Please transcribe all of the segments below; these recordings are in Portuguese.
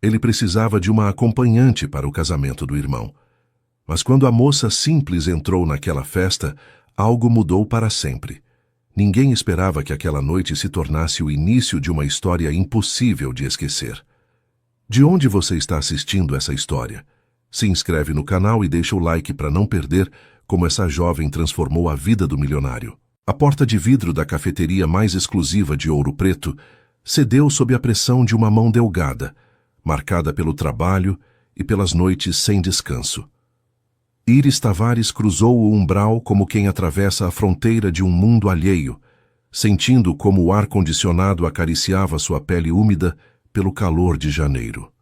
Ele precisava de uma acompanhante para o casamento do irmão. Mas quando a moça simples entrou naquela festa, algo mudou para sempre. Ninguém esperava que aquela noite se tornasse o início de uma história impossível de esquecer. De onde você está assistindo essa história? Se inscreve no canal e deixa o like para não perder como essa jovem transformou a vida do milionário. A porta de vidro da cafeteria mais exclusiva de Ouro Preto cedeu sob a pressão de uma mão delgada, marcada pelo trabalho e pelas noites sem descanso. Iris Tavares cruzou o umbral como quem atravessa a fronteira de um mundo alheio, sentindo como o ar-condicionado acariciava sua pele úmida pelo calor de janeiro.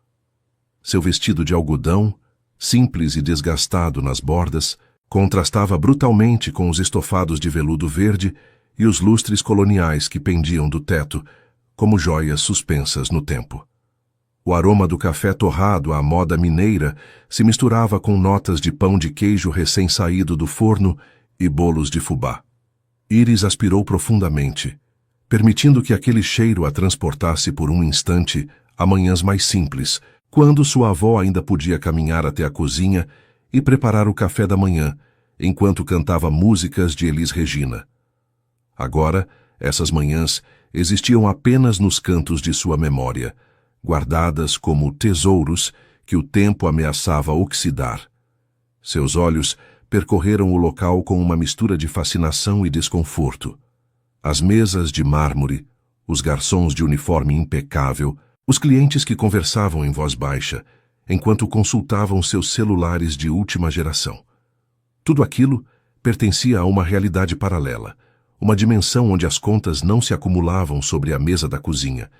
Seu vestido de algodão, simples e desgastado nas bordas, contrastava brutalmente com os estofados de veludo verde e os lustres coloniais que pendiam do teto, como joias suspensas no tempo. O aroma do café torrado à moda mineira se misturava com notas de pão de queijo recém-saído do forno e bolos de fubá. Iris aspirou profundamente, permitindo que aquele cheiro a transportasse por um instante a manhãs mais simples, quando sua avó ainda podia caminhar até a cozinha e preparar o café da manhã, enquanto cantava músicas de Elis Regina. Agora, essas manhãs existiam apenas nos cantos de sua memória, guardadas como tesouros que o tempo ameaçava oxidar. Seus olhos percorreram o local com uma mistura de fascinação e desconforto. As mesas de mármore, os garçons de uniforme impecável, os clientes que conversavam em voz baixa, enquanto consultavam seus celulares de última geração. Tudo aquilo pertencia a uma realidade paralela, uma dimensão onde as contas não se acumulavam sobre a mesa da cozinha,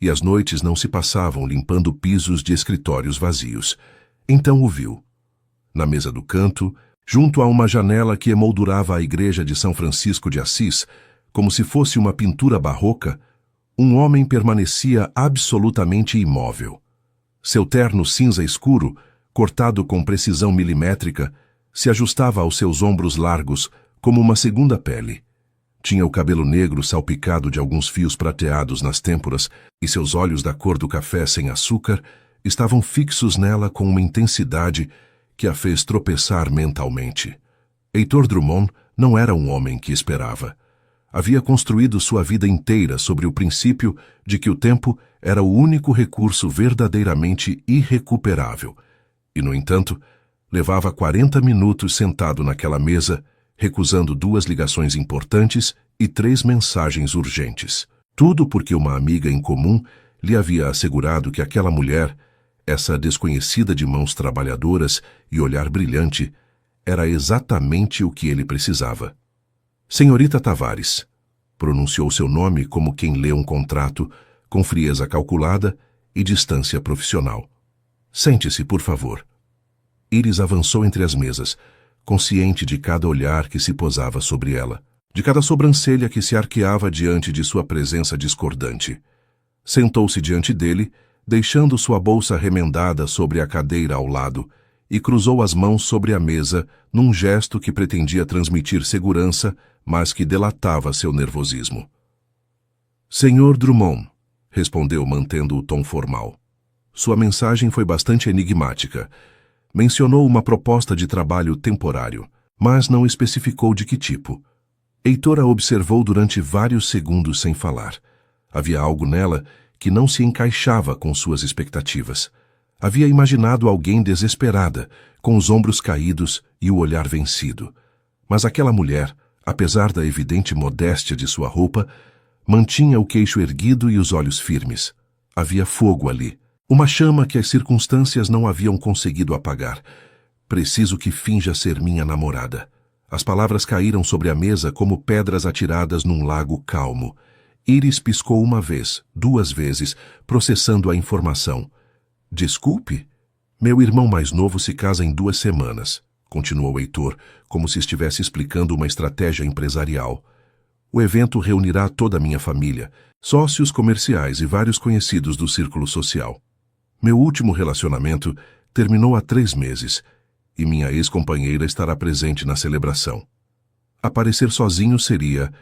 e as noites não se passavam limpando pisos de escritórios vazios. Então o viu. Na mesa do canto, junto a uma janela que emoldurava a igreja de São Francisco de Assis, como se fosse uma pintura barroca, um homem permanecia absolutamente imóvel. Seu terno cinza escuro, cortado com precisão milimétrica, se ajustava aos seus ombros largos como uma segunda pele. Tinha o cabelo negro salpicado de alguns fios prateados nas têmporas e seus olhos da cor do café sem açúcar estavam fixos nela com uma intensidade que a fez tropeçar mentalmente. Heitor Drummond não era um homem que esperava. Havia construído sua vida inteira sobre o princípio de que o tempo era o único recurso verdadeiramente irrecuperável. E, no entanto, levava 40 minutos sentado naquela mesa, recusando 2 ligações importantes e 3 mensagens urgentes. Tudo porque uma amiga em comum lhe havia assegurado que aquela mulher, essa desconhecida de mãos trabalhadoras e olhar brilhante, era exatamente o que ele precisava. Senhorita Tavares, pronunciou seu nome como quem lê um contrato, com frieza calculada e distância profissional. Sente-se, por favor. Iris avançou entre as mesas, consciente de cada olhar que se posava sobre ela, de cada sobrancelha que se arqueava diante de sua presença discordante. Sentou-se diante dele, deixando sua bolsa remendada sobre a cadeira ao lado, e cruzou as mãos sobre a mesa num gesto que pretendia transmitir segurança, mas que delatava seu nervosismo. Senhor Drummond, respondeu mantendo o tom formal. Sua mensagem foi bastante enigmática. Mencionou uma proposta de trabalho temporário, mas não especificou de que tipo. Heitor a observou durante vários segundos sem falar. Havia algo nela que não se encaixava com suas expectativas. Havia imaginado alguém desesperada, com os ombros caídos e o olhar vencido. Mas aquela mulher, apesar da evidente modéstia de sua roupa, mantinha o queixo erguido e os olhos firmes. Havia fogo ali. Uma chama que as circunstâncias não haviam conseguido apagar. Preciso que finja ser minha namorada. As palavras caíram sobre a mesa como pedras atiradas num lago calmo. Iris piscou 1 vez, 2 vezes, processando a informação. Desculpe? Meu irmão mais novo se casa em 2 semanas, continuou Heitor, como se estivesse explicando uma estratégia empresarial. O evento reunirá toda a minha família, sócios comerciais e vários conhecidos do círculo social. Meu último relacionamento terminou há 3 meses e minha ex-companheira estará presente na celebração. Aparecer sozinho seria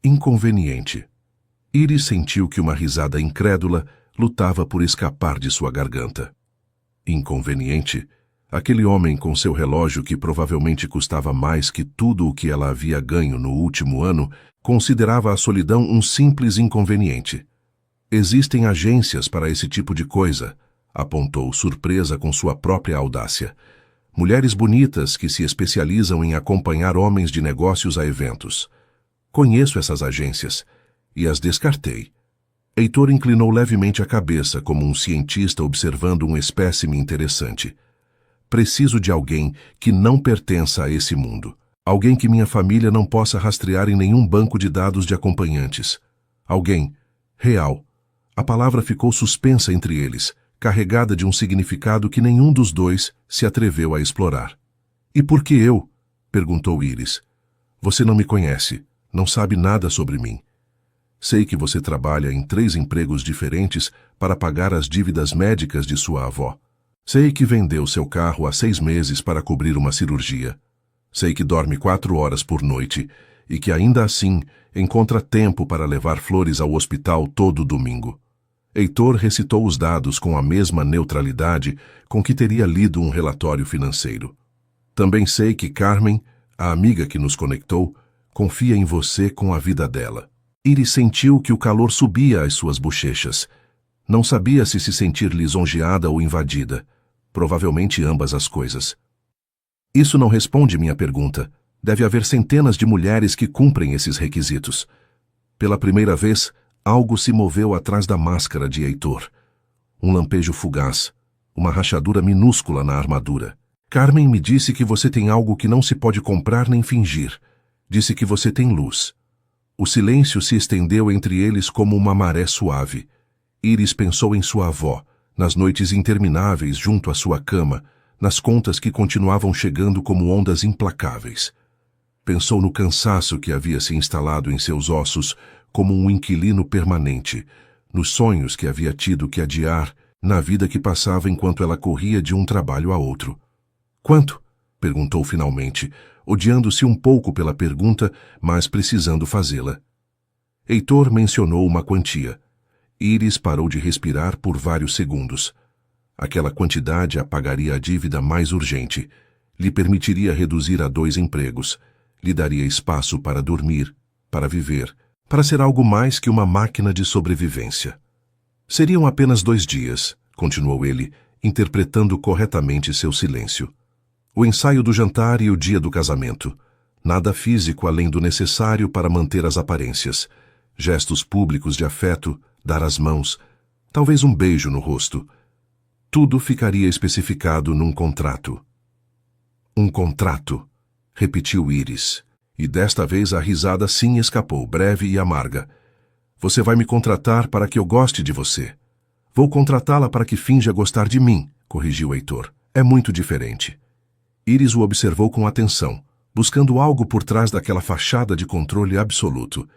inconveniente. Iris sentiu que uma risada incrédula lutava por escapar de sua garganta. Inconveniente, aquele homem com seu relógio que provavelmente custava mais que tudo o que ela havia ganho no último ano, considerava a solidão um simples inconveniente. Existem agências para esse tipo de coisa, apontou surpresa com sua própria audácia. Mulheres bonitas que se especializam em acompanhar homens de negócios a eventos. Conheço essas agências e as descartei. Heitor inclinou levemente a cabeça como um cientista observando um espécime interessante. Preciso de alguém que não pertença a esse mundo. Alguém que minha família não possa rastrear em nenhum banco de dados de acompanhantes. Alguém real. A palavra ficou suspensa entre eles, carregada de um significado que nenhum dos dois se atreveu a explorar. E por que eu? Perguntou Iris. Você não me conhece, não sabe nada sobre mim. Sei que você trabalha em 3 empregos diferentes para pagar as dívidas médicas de sua avó. Sei que vendeu seu carro há 6 meses para cobrir uma cirurgia. Sei que dorme 4 horas por noite e que ainda assim encontra tempo para levar flores ao hospital todo domingo. Heitor recitou os dados com a mesma neutralidade com que teria lido um relatório financeiro. Também sei que Carmen, a amiga que nos conectou, confia em você com a vida dela. Iris sentiu que o calor subia às suas bochechas. Não sabia se sentir lisonjeada ou invadida. Provavelmente ambas as coisas. Isso não responde minha pergunta. Deve haver centenas de mulheres que cumprem esses requisitos. Pela primeira vez, algo se moveu atrás da máscara de Heitor. Um lampejo fugaz, uma rachadura minúscula na armadura. Carmen me disse que você tem algo que não se pode comprar nem fingir. Disse que você tem luz. O silêncio se estendeu entre eles como uma maré suave. Iris pensou em sua avó, nas noites intermináveis junto à sua cama, nas contas que continuavam chegando como ondas implacáveis. Pensou no cansaço que havia se instalado em seus ossos como um inquilino permanente, nos sonhos que havia tido que adiar, na vida que passava enquanto ela corria de um trabalho a outro. Quanto? Perguntou finalmente, odiando-se um pouco pela pergunta, mas precisando fazê-la. Heitor mencionou uma quantia. Iris parou de respirar por vários segundos. Aquela quantidade apagaria a dívida mais urgente, lhe permitiria reduzir a 2 empregos, lhe daria espaço para dormir, para viver, para ser algo mais que uma máquina de sobrevivência. Seriam apenas 2 dias, continuou ele, interpretando corretamente seu silêncio. O ensaio do jantar e o dia do casamento. Nada físico além do necessário para manter as aparências. Gestos públicos de afeto, dar as mãos, talvez um beijo no rosto. Tudo ficaria especificado num contrato. Um contrato, repetiu Iris, e desta vez a risada sim escapou, breve e amarga. Você vai me contratar para que eu goste de você. Vou contratá-la para que finja gostar de mim, corrigiu Heitor. É muito diferente. Iris o observou com atenção, buscando algo por trás daquela fachada de controle absoluto.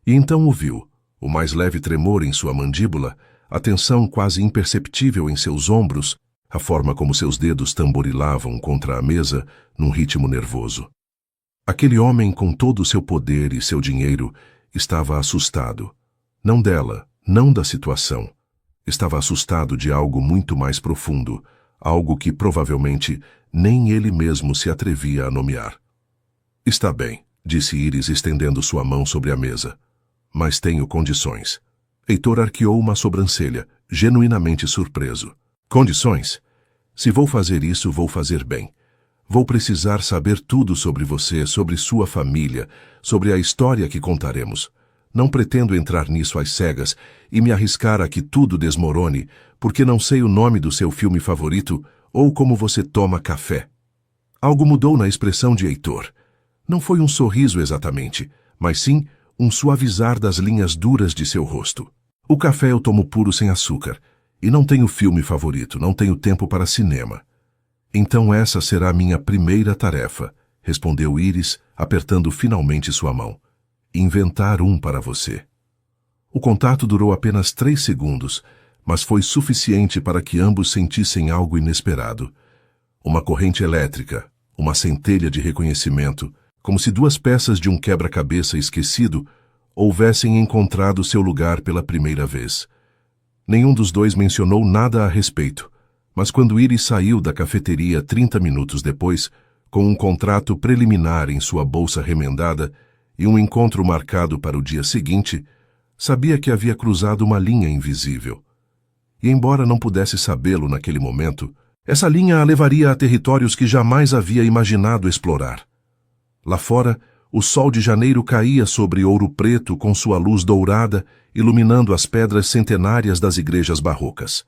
E então o viu, o mais leve tremor em sua mandíbula, a tensão quase imperceptível em seus ombros, a forma como seus dedos tamborilavam contra a mesa num ritmo nervoso. Aquele homem, com todo o seu poder e seu dinheiro, estava assustado. Não dela, não da situação. Estava assustado de algo muito mais profundo, algo que provavelmente nem ele mesmo se atrevia a nomear. Está bem, disse Iris estendendo sua mão sobre a mesa. Mas tenho condições. Heitor arqueou uma sobrancelha, genuinamente surpreso. Condições? Se vou fazer isso, vou fazer bem. Vou precisar saber tudo sobre você, sobre sua família, sobre a história que contaremos. Não pretendo entrar nisso às cegas e me arriscar a que tudo desmorone, porque não sei o nome do seu filme favorito ou como você toma café. Algo mudou na expressão de Heitor. Não foi um sorriso exatamente, mas sim um suavizar das linhas duras de seu rosto. O café eu tomo puro sem açúcar, e não tenho filme favorito, não tenho tempo para cinema. Então essa será a minha primeira tarefa, respondeu Iris, apertando finalmente sua mão. Inventar um para você. O contato durou apenas 3 segundos, mas foi suficiente para que ambos sentissem algo inesperado. Uma corrente elétrica, uma centelha de reconhecimento, como se 2 peças de um quebra-cabeça esquecido houvessem encontrado seu lugar pela primeira vez. Nenhum dos dois mencionou nada a respeito, mas quando Iris saiu da cafeteria 30 minutos depois, com um contrato preliminar em sua bolsa remendada e um encontro marcado para o dia seguinte, sabia que havia cruzado uma linha invisível. E embora não pudesse sabê-lo naquele momento, essa linha a levaria a territórios que jamais havia imaginado explorar. Lá fora, o sol de janeiro caía sobre Ouro Preto com sua luz dourada, iluminando as pedras centenárias das igrejas barrocas.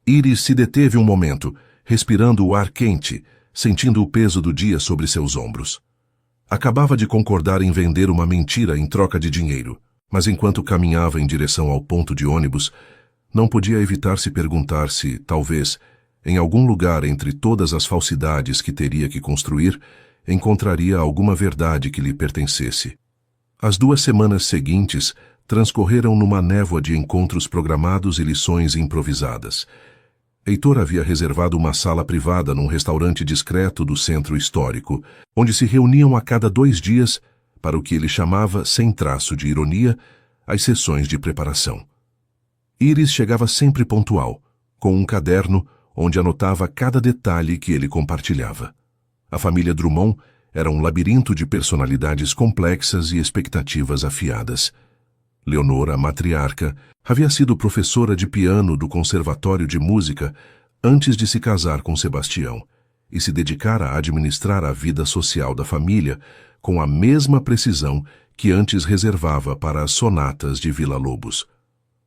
Iris se deteve um momento, respirando o ar quente, sentindo o peso do dia sobre seus ombros. Acabava de concordar em vender uma mentira em troca de dinheiro, mas enquanto caminhava em direção ao ponto de ônibus, não podia evitar se perguntar se, talvez, em algum lugar entre todas as falsidades que teria que construir, encontraria alguma verdade que lhe pertencesse. As 2 semanas seguintes transcorreram numa névoa de encontros programados e lições improvisadas. Heitor havia reservado uma sala privada num restaurante discreto do centro histórico, onde se reuniam a cada 2 dias, para o que ele chamava, sem traço de ironia, as sessões de preparação. Iris chegava sempre pontual, com um caderno onde anotava cada detalhe que ele compartilhava. A família Drummond era um labirinto de personalidades complexas e expectativas afiadas. Leonor, a matriarca, havia sido professora de piano do Conservatório de Música antes de se casar com Sebastião e se dedicar a administrar a vida social da família com a mesma precisão que antes reservava para as sonatas de Villa-Lobos.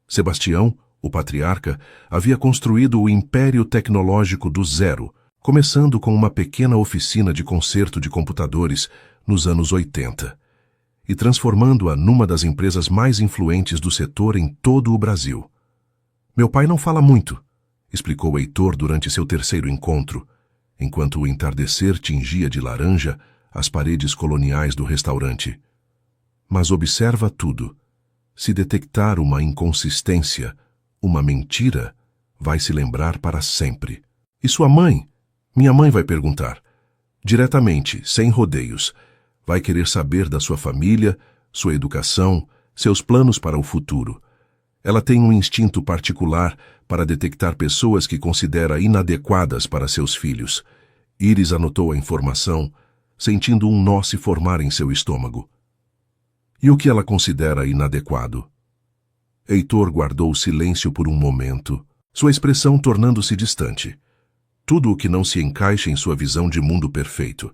Sebastião, o patriarca, havia construído o império tecnológico do zero, começando com uma pequena oficina de conserto de computadores nos anos 80, e transformando-a numa das empresas mais influentes do setor em todo o Brasil. Meu pai não fala muito, explicou Heitor durante seu terceiro encontro, enquanto o entardecer tingia de laranja as paredes coloniais do restaurante. Mas observa tudo. Se detectar uma inconsistência, uma mentira, vai se lembrar para sempre. E sua mãe? Minha mãe vai perguntar. Diretamente, sem rodeios. Vai querer saber da sua família, sua educação, seus planos para o futuro. Ela tem um instinto particular para detectar pessoas que considera inadequadas para seus filhos. Iris anotou a informação, sentindo um nó se formar em seu estômago. E o que ela considera inadequado? Heitor guardou silêncio por um momento, sua expressão tornando-se distante. Tudo o que não se encaixa em sua visão de mundo perfeito.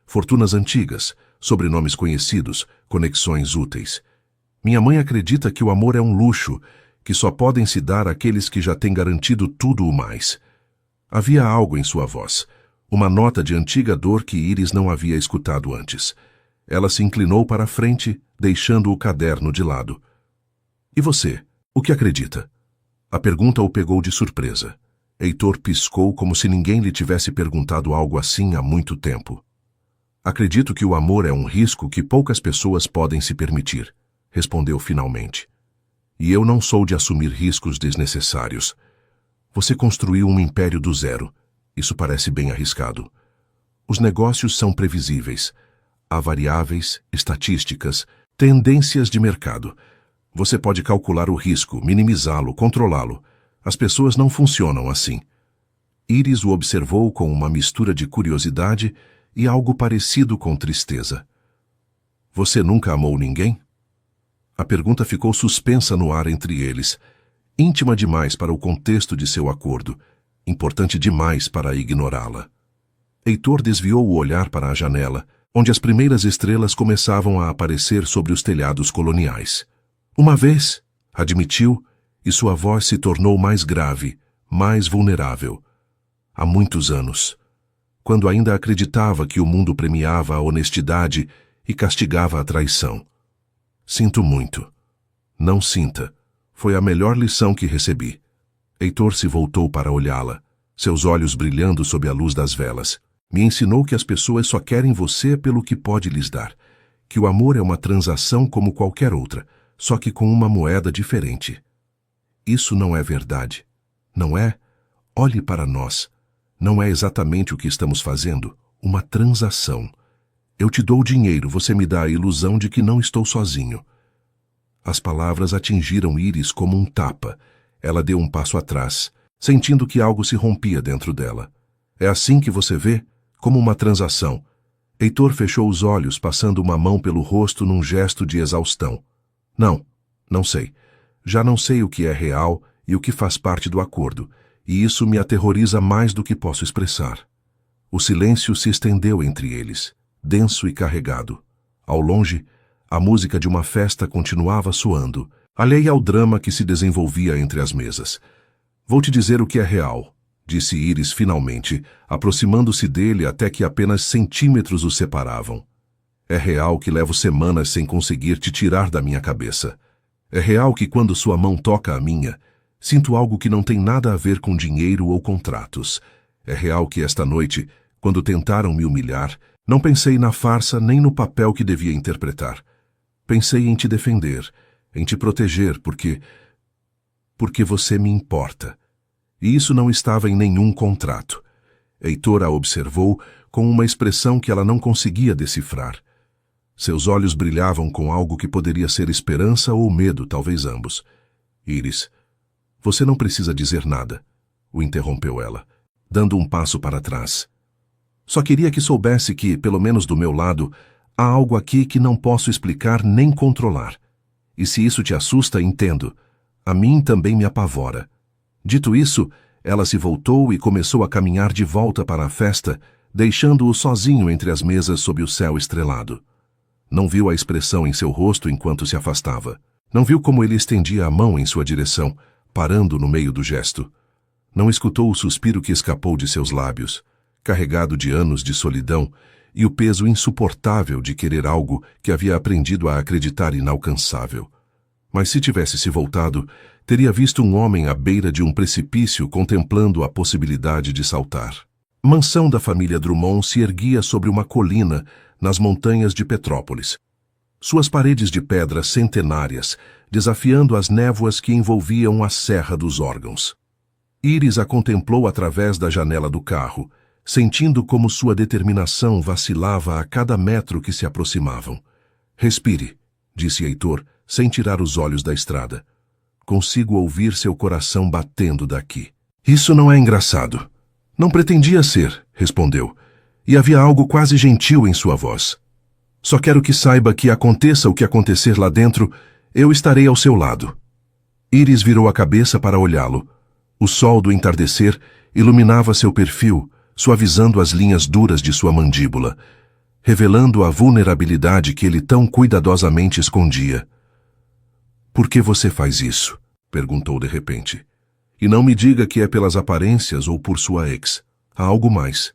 Fortunas antigas, sobrenomes conhecidos, conexões úteis. Minha mãe acredita que o amor é um luxo, que só podem se dar àqueles que já têm garantido tudo o mais. Havia algo em sua voz, uma nota de antiga dor que Iris não havia escutado antes. Ela se inclinou para a frente, deixando o caderno de lado. E você, o que acredita? A pergunta o pegou de surpresa. Heitor piscou como se ninguém lhe tivesse perguntado algo assim há muito tempo. Acredito que o amor é um risco que poucas pessoas podem se permitir, respondeu finalmente. E eu não sou de assumir riscos desnecessários. Você construiu um império do zero. Isso parece bem arriscado. Os negócios são previsíveis. Há variáveis, estatísticas, tendências de mercado. Você pode calcular o risco, minimizá-lo, controlá-lo. As pessoas não funcionam assim. Iris o observou com uma mistura de curiosidade e algo parecido com tristeza. Você nunca amou ninguém? A pergunta ficou suspensa no ar entre eles, íntima demais para o contexto de seu acordo, importante demais para ignorá-la. Heitor desviou o olhar para a janela, onde as primeiras estrelas começavam a aparecer sobre os telhados coloniais. Uma vez, admitiu, e sua voz se tornou mais grave, mais vulnerável. Há muitos anos, quando ainda acreditava que o mundo premiava a honestidade e castigava a traição. Sinto muito. Não sinta. Foi a melhor lição que recebi. Heitor se voltou para olhá-la, seus olhos brilhando sob a luz das velas. Me ensinou que as pessoas só querem você pelo que pode lhes dar, que o amor é uma transação como qualquer outra, só que com uma moeda diferente. Isso não é verdade. Não é? Olhe para nós. Não é exatamente o que estamos fazendo? Uma transação. Eu te dou dinheiro, você me dá a ilusão de que não estou sozinho. As palavras atingiram Iris como um tapa. Ela deu um passo atrás, sentindo que algo se rompia dentro dela. É assim que você vê? Como uma transação. Heitor fechou os olhos, passando uma mão pelo rosto num gesto de exaustão. Não sei. Já não sei o que é real e o que faz parte do acordo, e isso me aterroriza mais do que posso expressar. O silêncio se estendeu entre eles, denso e carregado. Ao longe, a música de uma festa continuava soando, alheia ao drama que se desenvolvia entre as mesas. Vou te dizer o que é real, disse Íris finalmente, aproximando-se dele até que apenas centímetros os separavam. É real que levo semanas sem conseguir te tirar da minha cabeça. É real que quando sua mão toca a minha, sinto algo que não tem nada a ver com dinheiro ou contratos. É real que esta noite, quando tentaram me humilhar, não pensei na farsa nem no papel que devia interpretar. Pensei em te defender, em te proteger, porque você me importa. E isso não estava em nenhum contrato. Heitor a observou com uma expressão que ela não conseguia decifrar. Seus olhos brilhavam com algo que poderia ser esperança ou medo, talvez ambos. Íris, você não precisa dizer nada, o interrompeu ela, dando um passo para trás. Só queria que soubesse que, pelo menos do meu lado, há algo aqui que não posso explicar nem controlar. E se isso te assusta, entendo. A mim também me apavora. Dito isso, ela se voltou e começou a caminhar de volta para a festa, deixando-o sozinho entre as mesas sob o céu estrelado. Não viu a expressão em seu rosto enquanto se afastava. Não viu como ele estendia a mão em sua direção, parando no meio do gesto. Não escutou o suspiro que escapou de seus lábios, carregado de anos de solidão e o peso insuportável de querer algo que havia aprendido a acreditar inalcançável. Mas se tivesse se voltado, teria visto um homem à beira de um precipício contemplando a possibilidade de saltar. A mansão da família Drummond se erguia sobre uma colina nas montanhas de Petrópolis. Suas paredes de pedra centenárias, desafiando as névoas que envolviam a Serra dos Órgãos. Íris a contemplou através da janela do carro, sentindo como sua determinação vacilava a cada metro que se aproximavam. Respire, disse Heitor, sem tirar os olhos da estrada. Consigo ouvir seu coração batendo daqui. Isso não é engraçado. Não pretendia ser, respondeu, e havia algo quase gentil em sua voz. Só quero que saiba que aconteça o que acontecer lá dentro, eu estarei ao seu lado. Íris virou a cabeça para olhá-lo. O sol do entardecer iluminava seu perfil, suavizando as linhas duras de sua mandíbula, revelando a vulnerabilidade que ele tão cuidadosamente escondia. Por que você faz isso? Perguntou de repente. E não me diga que é pelas aparências ou por sua ex. Há algo mais.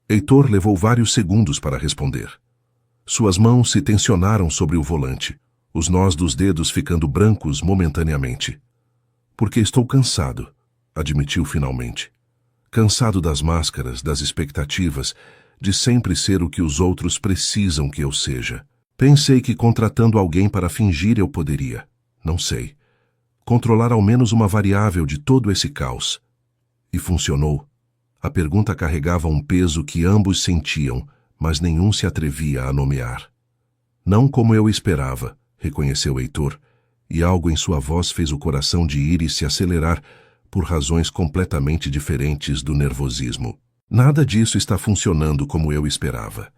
Heitor levou vários segundos para responder. Suas mãos se tensionaram sobre o volante, os nós dos dedos ficando brancos momentaneamente. Porque estou cansado, admitiu finalmente. Cansado das máscaras, das expectativas, de sempre ser o que os outros precisam que eu seja. Pensei que contratando alguém para fingir eu poderia. Não sei. Controlar ao menos uma variável de todo esse caos. E funcionou. A pergunta carregava um peso que ambos sentiam, mas nenhum se atrevia a nomear. Não como eu esperava, reconheceu Heitor, e algo em sua voz fez o coração de Íris se acelerar por razões completamente diferentes do nervosismo. Nada disso está funcionando como eu esperava.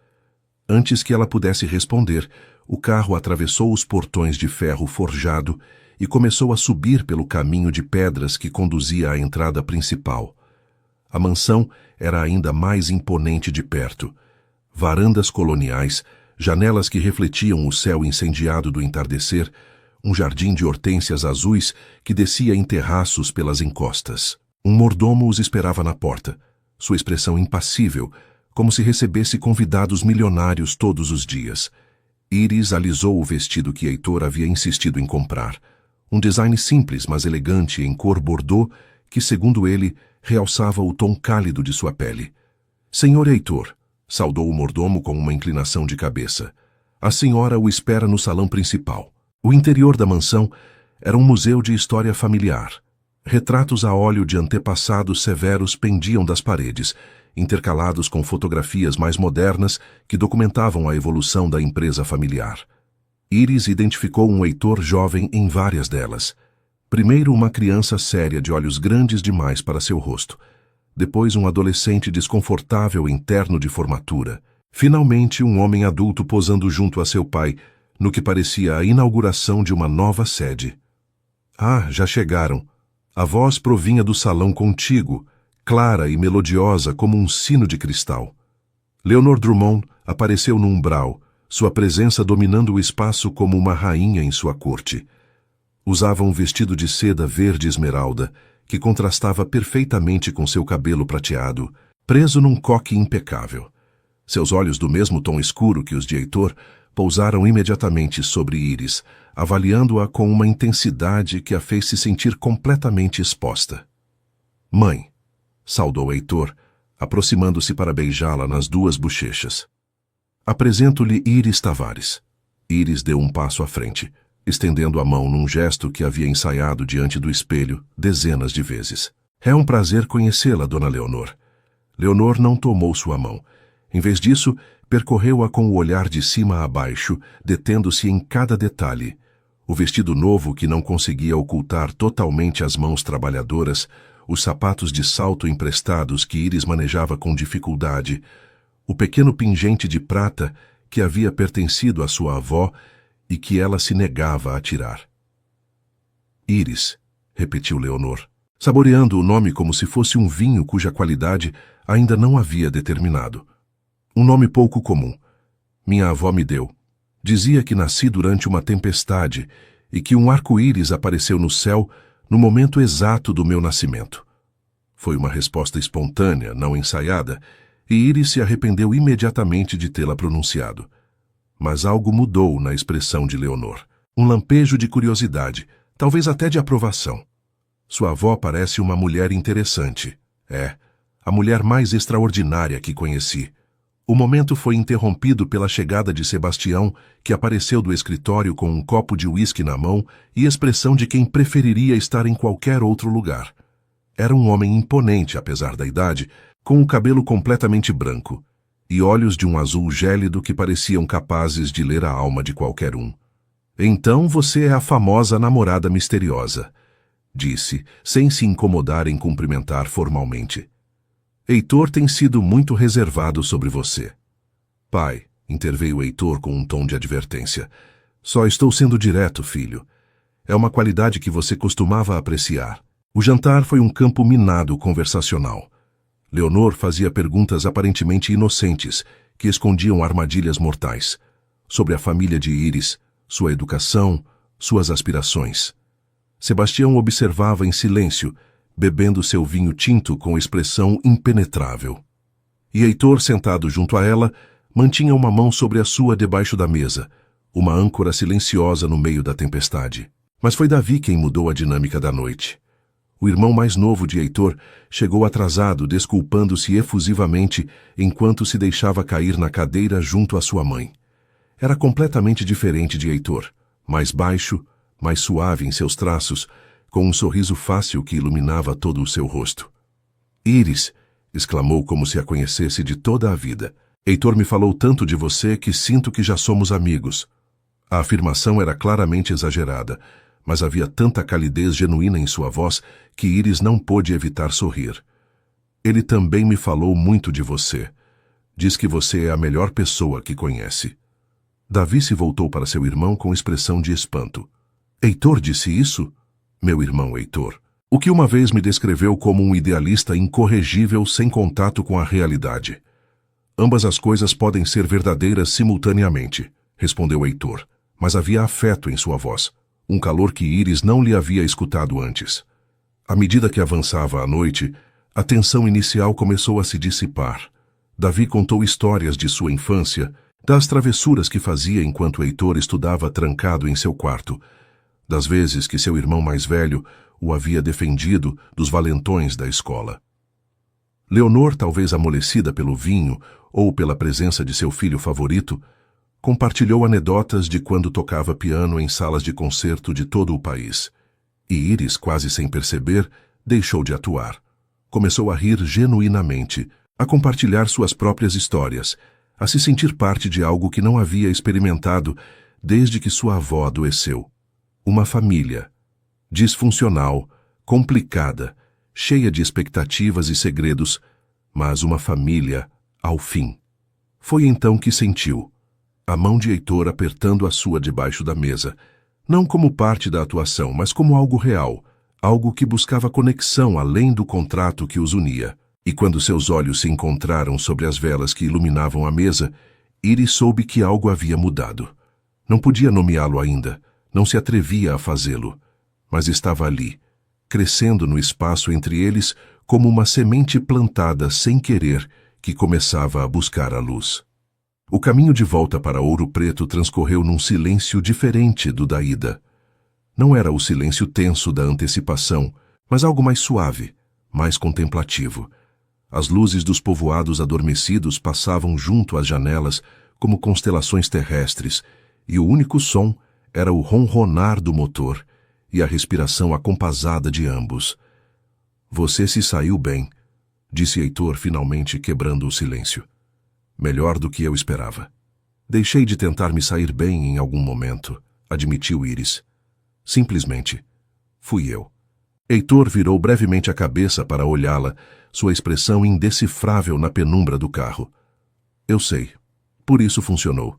Antes que ela pudesse responder, o carro atravessou os portões de ferro forjado e começou a subir pelo caminho de pedras que conduzia à entrada principal. A mansão era ainda mais imponente de perto. Varandas coloniais, janelas que refletiam o céu incendiado do entardecer, um jardim de hortênsias azuis que descia em terraços pelas encostas. Um mordomo os esperava na porta, sua expressão impassível, como se recebesse convidados milionários todos os dias. Íris alisou o vestido que Heitor havia insistido em comprar. Um design simples, mas elegante, em cor bordô, que, segundo ele, realçava o tom cálido de sua pele. Senhor Heitor, saudou o mordomo com uma inclinação de cabeça. A senhora o espera no salão principal. O interior da mansão era um museu de história familiar. Retratos a óleo de antepassados severos pendiam das paredes, intercalados com fotografias mais modernas que documentavam a evolução da empresa familiar. Íris identificou um Heitor jovem em várias delas. Primeiro uma criança séria de olhos grandes demais para seu rosto. Depois um adolescente desconfortável em terno de formatura. Finalmente um homem adulto posando junto a seu pai, no que parecia a inauguração de uma nova sede. Ah, já chegaram. A voz provinha do salão contíguo, clara e melodiosa como um sino de cristal. Leonor Drummond apareceu no umbral, sua presença dominando o espaço como uma rainha em sua corte. Usava um vestido de seda verde esmeralda, que contrastava perfeitamente com seu cabelo prateado, preso num coque impecável. Seus olhos, do mesmo tom escuro que os de Heitor, pousaram imediatamente sobre Iris, avaliando-a com uma intensidade que a fez se sentir completamente exposta. "Mãe", saudou Heitor, aproximando-se para beijá-la nas duas bochechas. "Apresento-lhe Iris Tavares." Iris deu um passo à frente, estendendo a mão num gesto que havia ensaiado diante do espelho dezenas de vezes. "É um prazer conhecê-la, Dona Leonor." Leonor não tomou sua mão. Em vez disso, percorreu-a com o olhar de cima a baixo, detendo-se em cada detalhe. O vestido novo que não conseguia ocultar totalmente as mãos trabalhadoras, os sapatos de salto emprestados que Iris manejava com dificuldade, o pequeno pingente de prata que havia pertencido à sua avó e que ela se negava a tirar. "Iris", repetiu Leonor, saboreando o nome como se fosse um vinho cuja qualidade ainda não havia determinado. "Um nome pouco comum. Minha avó me deu. Dizia que nasci durante uma tempestade e que um arco-íris apareceu no céu no momento exato do meu nascimento." Foi uma resposta espontânea, não ensaiada, e Iris se arrependeu imediatamente de tê-la pronunciado. Mas algo mudou na expressão de Leonor. Um lampejo de curiosidade, talvez até de aprovação. "Sua avó parece uma mulher interessante. É, a mulher mais extraordinária que conheci." O momento foi interrompido pela chegada de Sebastião, que apareceu do escritório com um copo de uísque na mão e expressão de quem preferiria estar em qualquer outro lugar. Era um homem imponente, apesar da idade, com o cabelo completamente branco e olhos de um azul gélido que pareciam capazes de ler a alma de qualquer um. "Então você é a famosa namorada misteriosa", disse, sem se incomodar em cumprimentar formalmente. "Heitor tem sido muito reservado sobre você." "Pai", interveio Heitor com um tom de advertência, "só estou sendo direto, filho. É uma qualidade que você costumava apreciar." O jantar foi um campo minado conversacional. Leonor fazia perguntas aparentemente inocentes, que escondiam armadilhas mortais, sobre a família de Iris, sua educação, suas aspirações. Sebastião observava em silêncio, bebendo seu vinho tinto com expressão impenetrável. E Heitor, sentado junto a ela, mantinha uma mão sobre a sua debaixo da mesa, uma âncora silenciosa no meio da tempestade. Mas foi Davi quem mudou a dinâmica da noite. O irmão mais novo de Heitor chegou atrasado, desculpando-se efusivamente enquanto se deixava cair na cadeira junto à sua mãe. Era completamente diferente de Heitor, mais baixo, mais suave em seus traços, com um sorriso fácil que iluminava todo o seu rosto. "Iris", exclamou como se a conhecesse de toda a vida, "Heitor me falou tanto de você que sinto que já somos amigos." A afirmação era claramente exagerada, mas havia tanta calidez genuína em sua voz que Iris não pôde evitar sorrir. "Ele também me falou muito de você. Diz que você é a melhor pessoa que conhece." Davi se voltou para seu irmão com expressão de espanto. "Heitor disse isso?" "Meu irmão Heitor, o que uma vez me descreveu como um idealista incorregível sem contato com a realidade." "Ambas as coisas podem ser verdadeiras simultaneamente", respondeu Heitor, mas havia afeto em sua voz, um calor que Iris não lhe havia escutado antes. À medida que avançava a noite, a tensão inicial começou a se dissipar. Davi contou histórias de sua infância, das travessuras que fazia enquanto Heitor estudava trancado em seu quarto, das vezes que seu irmão mais velho o havia defendido dos valentões da escola. Leonor, talvez amolecida pelo vinho ou pela presença de seu filho favorito, compartilhou anedotas de quando tocava piano em salas de concerto de todo o país. E Iris, quase sem perceber, deixou de atuar. Começou a rir genuinamente, a compartilhar suas próprias histórias, a se sentir parte de algo que não havia experimentado desde que sua avó adoeceu. Uma família. Disfuncional, complicada, cheia de expectativas e segredos, mas uma família, ao fim. Foi então que sentiu a mão de Heitor apertando a sua debaixo da mesa, não como parte da atuação, mas como algo real, algo que buscava conexão além do contrato que os unia. E quando seus olhos se encontraram sobre as velas que iluminavam a mesa, Iris soube que algo havia mudado. Não podia nomeá-lo ainda, não se atrevia a fazê-lo, mas estava ali, crescendo no espaço entre eles como uma semente plantada sem querer que começava a buscar a luz. O caminho de volta para Ouro Preto transcorreu num silêncio diferente do da ida. Não era o silêncio tenso da antecipação, mas algo mais suave, mais contemplativo. As luzes dos povoados adormecidos passavam junto às janelas como constelações terrestres, e o único som era o ronronar do motor e a respiração acompasada de ambos. Você se saiu bem, disse Heitor finalmente quebrando o silêncio. Melhor do que eu esperava. Deixei de tentar me sair bem em algum momento, admitiu Iris. Simplesmente, fui eu. Heitor virou brevemente a cabeça para olhá-la, sua expressão indecifrável na penumbra do carro. Eu sei. Por isso funcionou.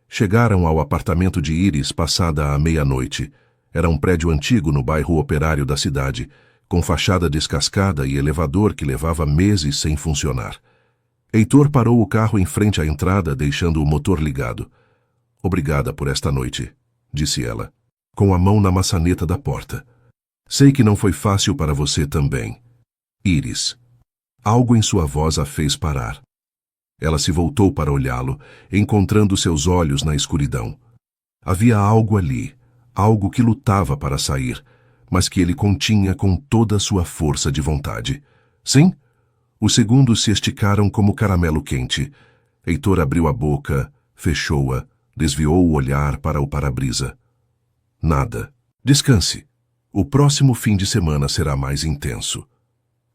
Chegaram ao apartamento de Iris passada a meia-noite. Era um prédio antigo no bairro operário da cidade, com fachada descascada e elevador que levava meses sem funcionar. Heitor parou o carro em frente à entrada, deixando o motor ligado. Obrigada por esta noite, disse ela, com a mão na maçaneta da porta. Sei que não foi fácil para você também. Iris. Algo em sua voz a fez parar. Ela se voltou para olhá-lo, encontrando seus olhos na escuridão. Havia algo ali, algo que lutava para sair, mas que ele continha com toda a sua força de vontade. Sim? Os segundos se esticaram como caramelo quente. Heitor abriu a boca, fechou-a, desviou o olhar para o para-brisa. Nada. Descanse. O próximo fim de semana será mais intenso.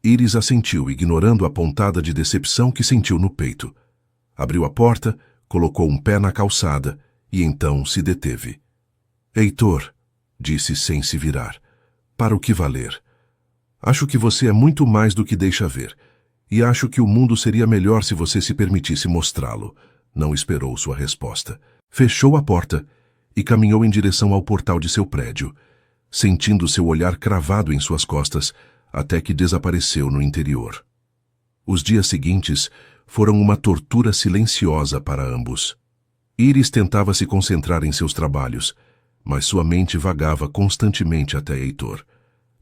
Iris assentiu, ignorando a pontada de decepção que sentiu no peito. Abriu a porta, colocou um pé na calçada e então se deteve. Heitor, disse sem se virar, para o que valer. Acho que você é muito mais do que deixa ver, e acho que o mundo seria melhor se você se permitisse mostrá-lo. Não esperou sua resposta. Fechou a porta e caminhou em direção ao portal de seu prédio, sentindo seu olhar cravado em suas costas, até que desapareceu no interior. Os dias seguintes foram uma tortura silenciosa para ambos. Iris tentava se concentrar em seus trabalhos, mas sua mente vagava constantemente até Heitor.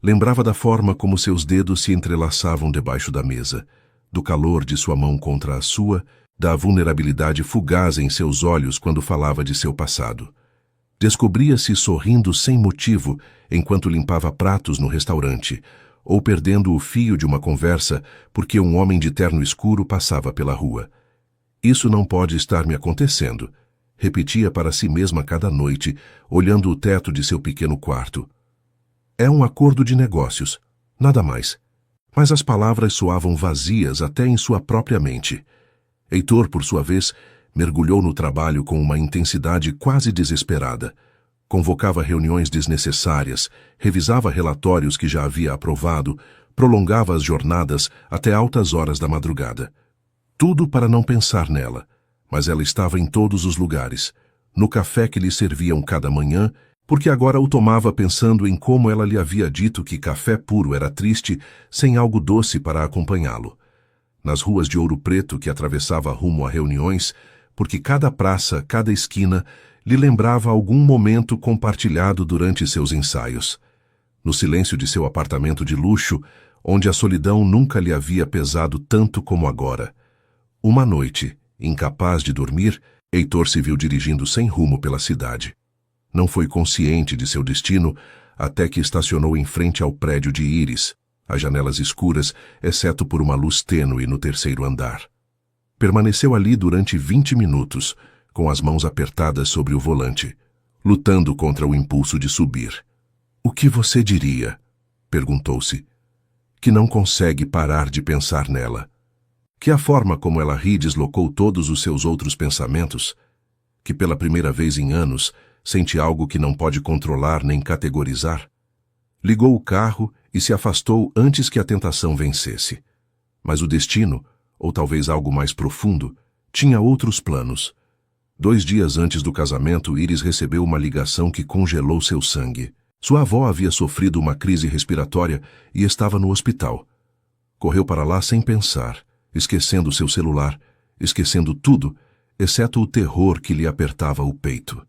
Lembrava da forma como seus dedos se entrelaçavam debaixo da mesa, do calor de sua mão contra a sua, da vulnerabilidade fugaz em seus olhos quando falava de seu passado. Descobria-se sorrindo sem motivo enquanto limpava pratos no restaurante, ou perdendo o fio de uma conversa porque um homem de terno escuro passava pela rua. Isso não pode estar me acontecendo, repetia para si mesma cada noite, olhando o teto de seu pequeno quarto. É um acordo de negócios, nada mais. Mas as palavras soavam vazias até em sua própria mente. Heitor, por sua vez, mergulhou no trabalho com uma intensidade quase desesperada. Convocava reuniões desnecessárias, revisava relatórios que já havia aprovado, prolongava as jornadas até altas horas da madrugada. Tudo para não pensar nela, mas ela estava em todos os lugares, no café que lhe serviam cada manhã, porque agora o tomava pensando em como ela lhe havia dito que café puro era triste sem algo doce para acompanhá-lo. Nas ruas de Ouro Preto que atravessava rumo a reuniões, porque cada praça, cada esquina, lhe lembrava algum momento compartilhado durante seus ensaios. No silêncio de seu apartamento de luxo, onde a solidão nunca lhe havia pesado tanto como agora. Uma noite, incapaz de dormir, Heitor se viu dirigindo sem rumo pela cidade. Não foi consciente de seu destino até que estacionou em frente ao prédio de Iris, as janelas escuras, exceto por uma luz tênue no terceiro andar. Permaneceu ali durante 20 minutos, com as mãos apertadas sobre o volante, lutando contra o impulso de subir. O que você diria? Perguntou-se. Que não consegue parar de pensar nela. Que a forma como ela ri deslocou todos os seus outros pensamentos. Que pela primeira vez em anos sente algo que não pode controlar nem categorizar. Ligou o carro e se afastou antes que a tentação vencesse. Mas o destino, ou talvez algo mais profundo, tinha outros planos. 2 dias antes do casamento, Iris recebeu uma ligação que congelou seu sangue. Sua avó havia sofrido uma crise respiratória e estava no hospital. Correu para lá sem pensar, esquecendo seu celular, esquecendo tudo, exceto o terror que lhe apertava o peito.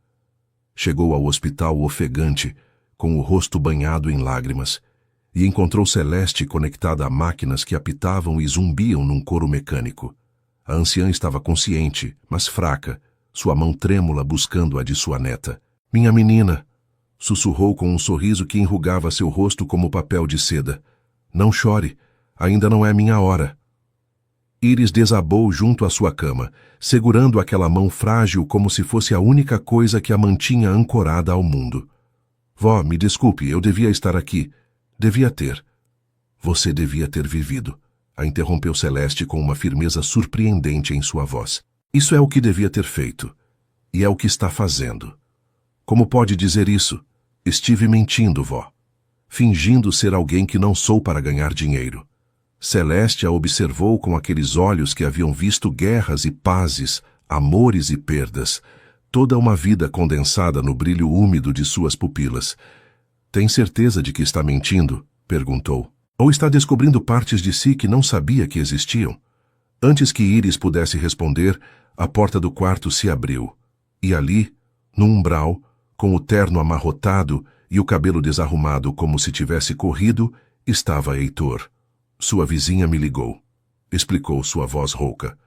Chegou ao hospital ofegante, com o rosto banhado em lágrimas, e encontrou Celeste conectada a máquinas que apitavam e zumbiam num coro mecânico. A anciã estava consciente, mas fraca, sua mão trêmula buscando a de sua neta. "Minha menina", sussurrou com um sorriso que enrugava seu rosto como papel de seda. "Não chore, ainda não é minha hora." Iris desabou junto à sua cama, segurando aquela mão frágil como se fosse a única coisa que a mantinha ancorada ao mundo. "Vó, me desculpe, eu devia estar aqui. Devia ter." "Você devia ter vivido", a interrompeu Celeste com uma firmeza surpreendente em sua voz. "Isso é o que devia ter feito. E é o que está fazendo." "Como pode dizer isso?" "Estive mentindo, vó. Fingindo ser alguém que não sou para ganhar dinheiro." Celeste a observou com aqueles olhos que haviam visto guerras e pazes, amores e perdas, toda uma vida condensada no brilho úmido de suas pupilas. "Tem certeza de que está mentindo?" perguntou. "Ou está descobrindo partes de si que não sabia que existiam?" Antes que Iris pudesse responder, a porta do quarto se abriu. E ali, no umbral, com o terno amarrotado e o cabelo desarrumado como se tivesse corrido, estava Heitor. "Sua vizinha me ligou", explicou sua voz rouca.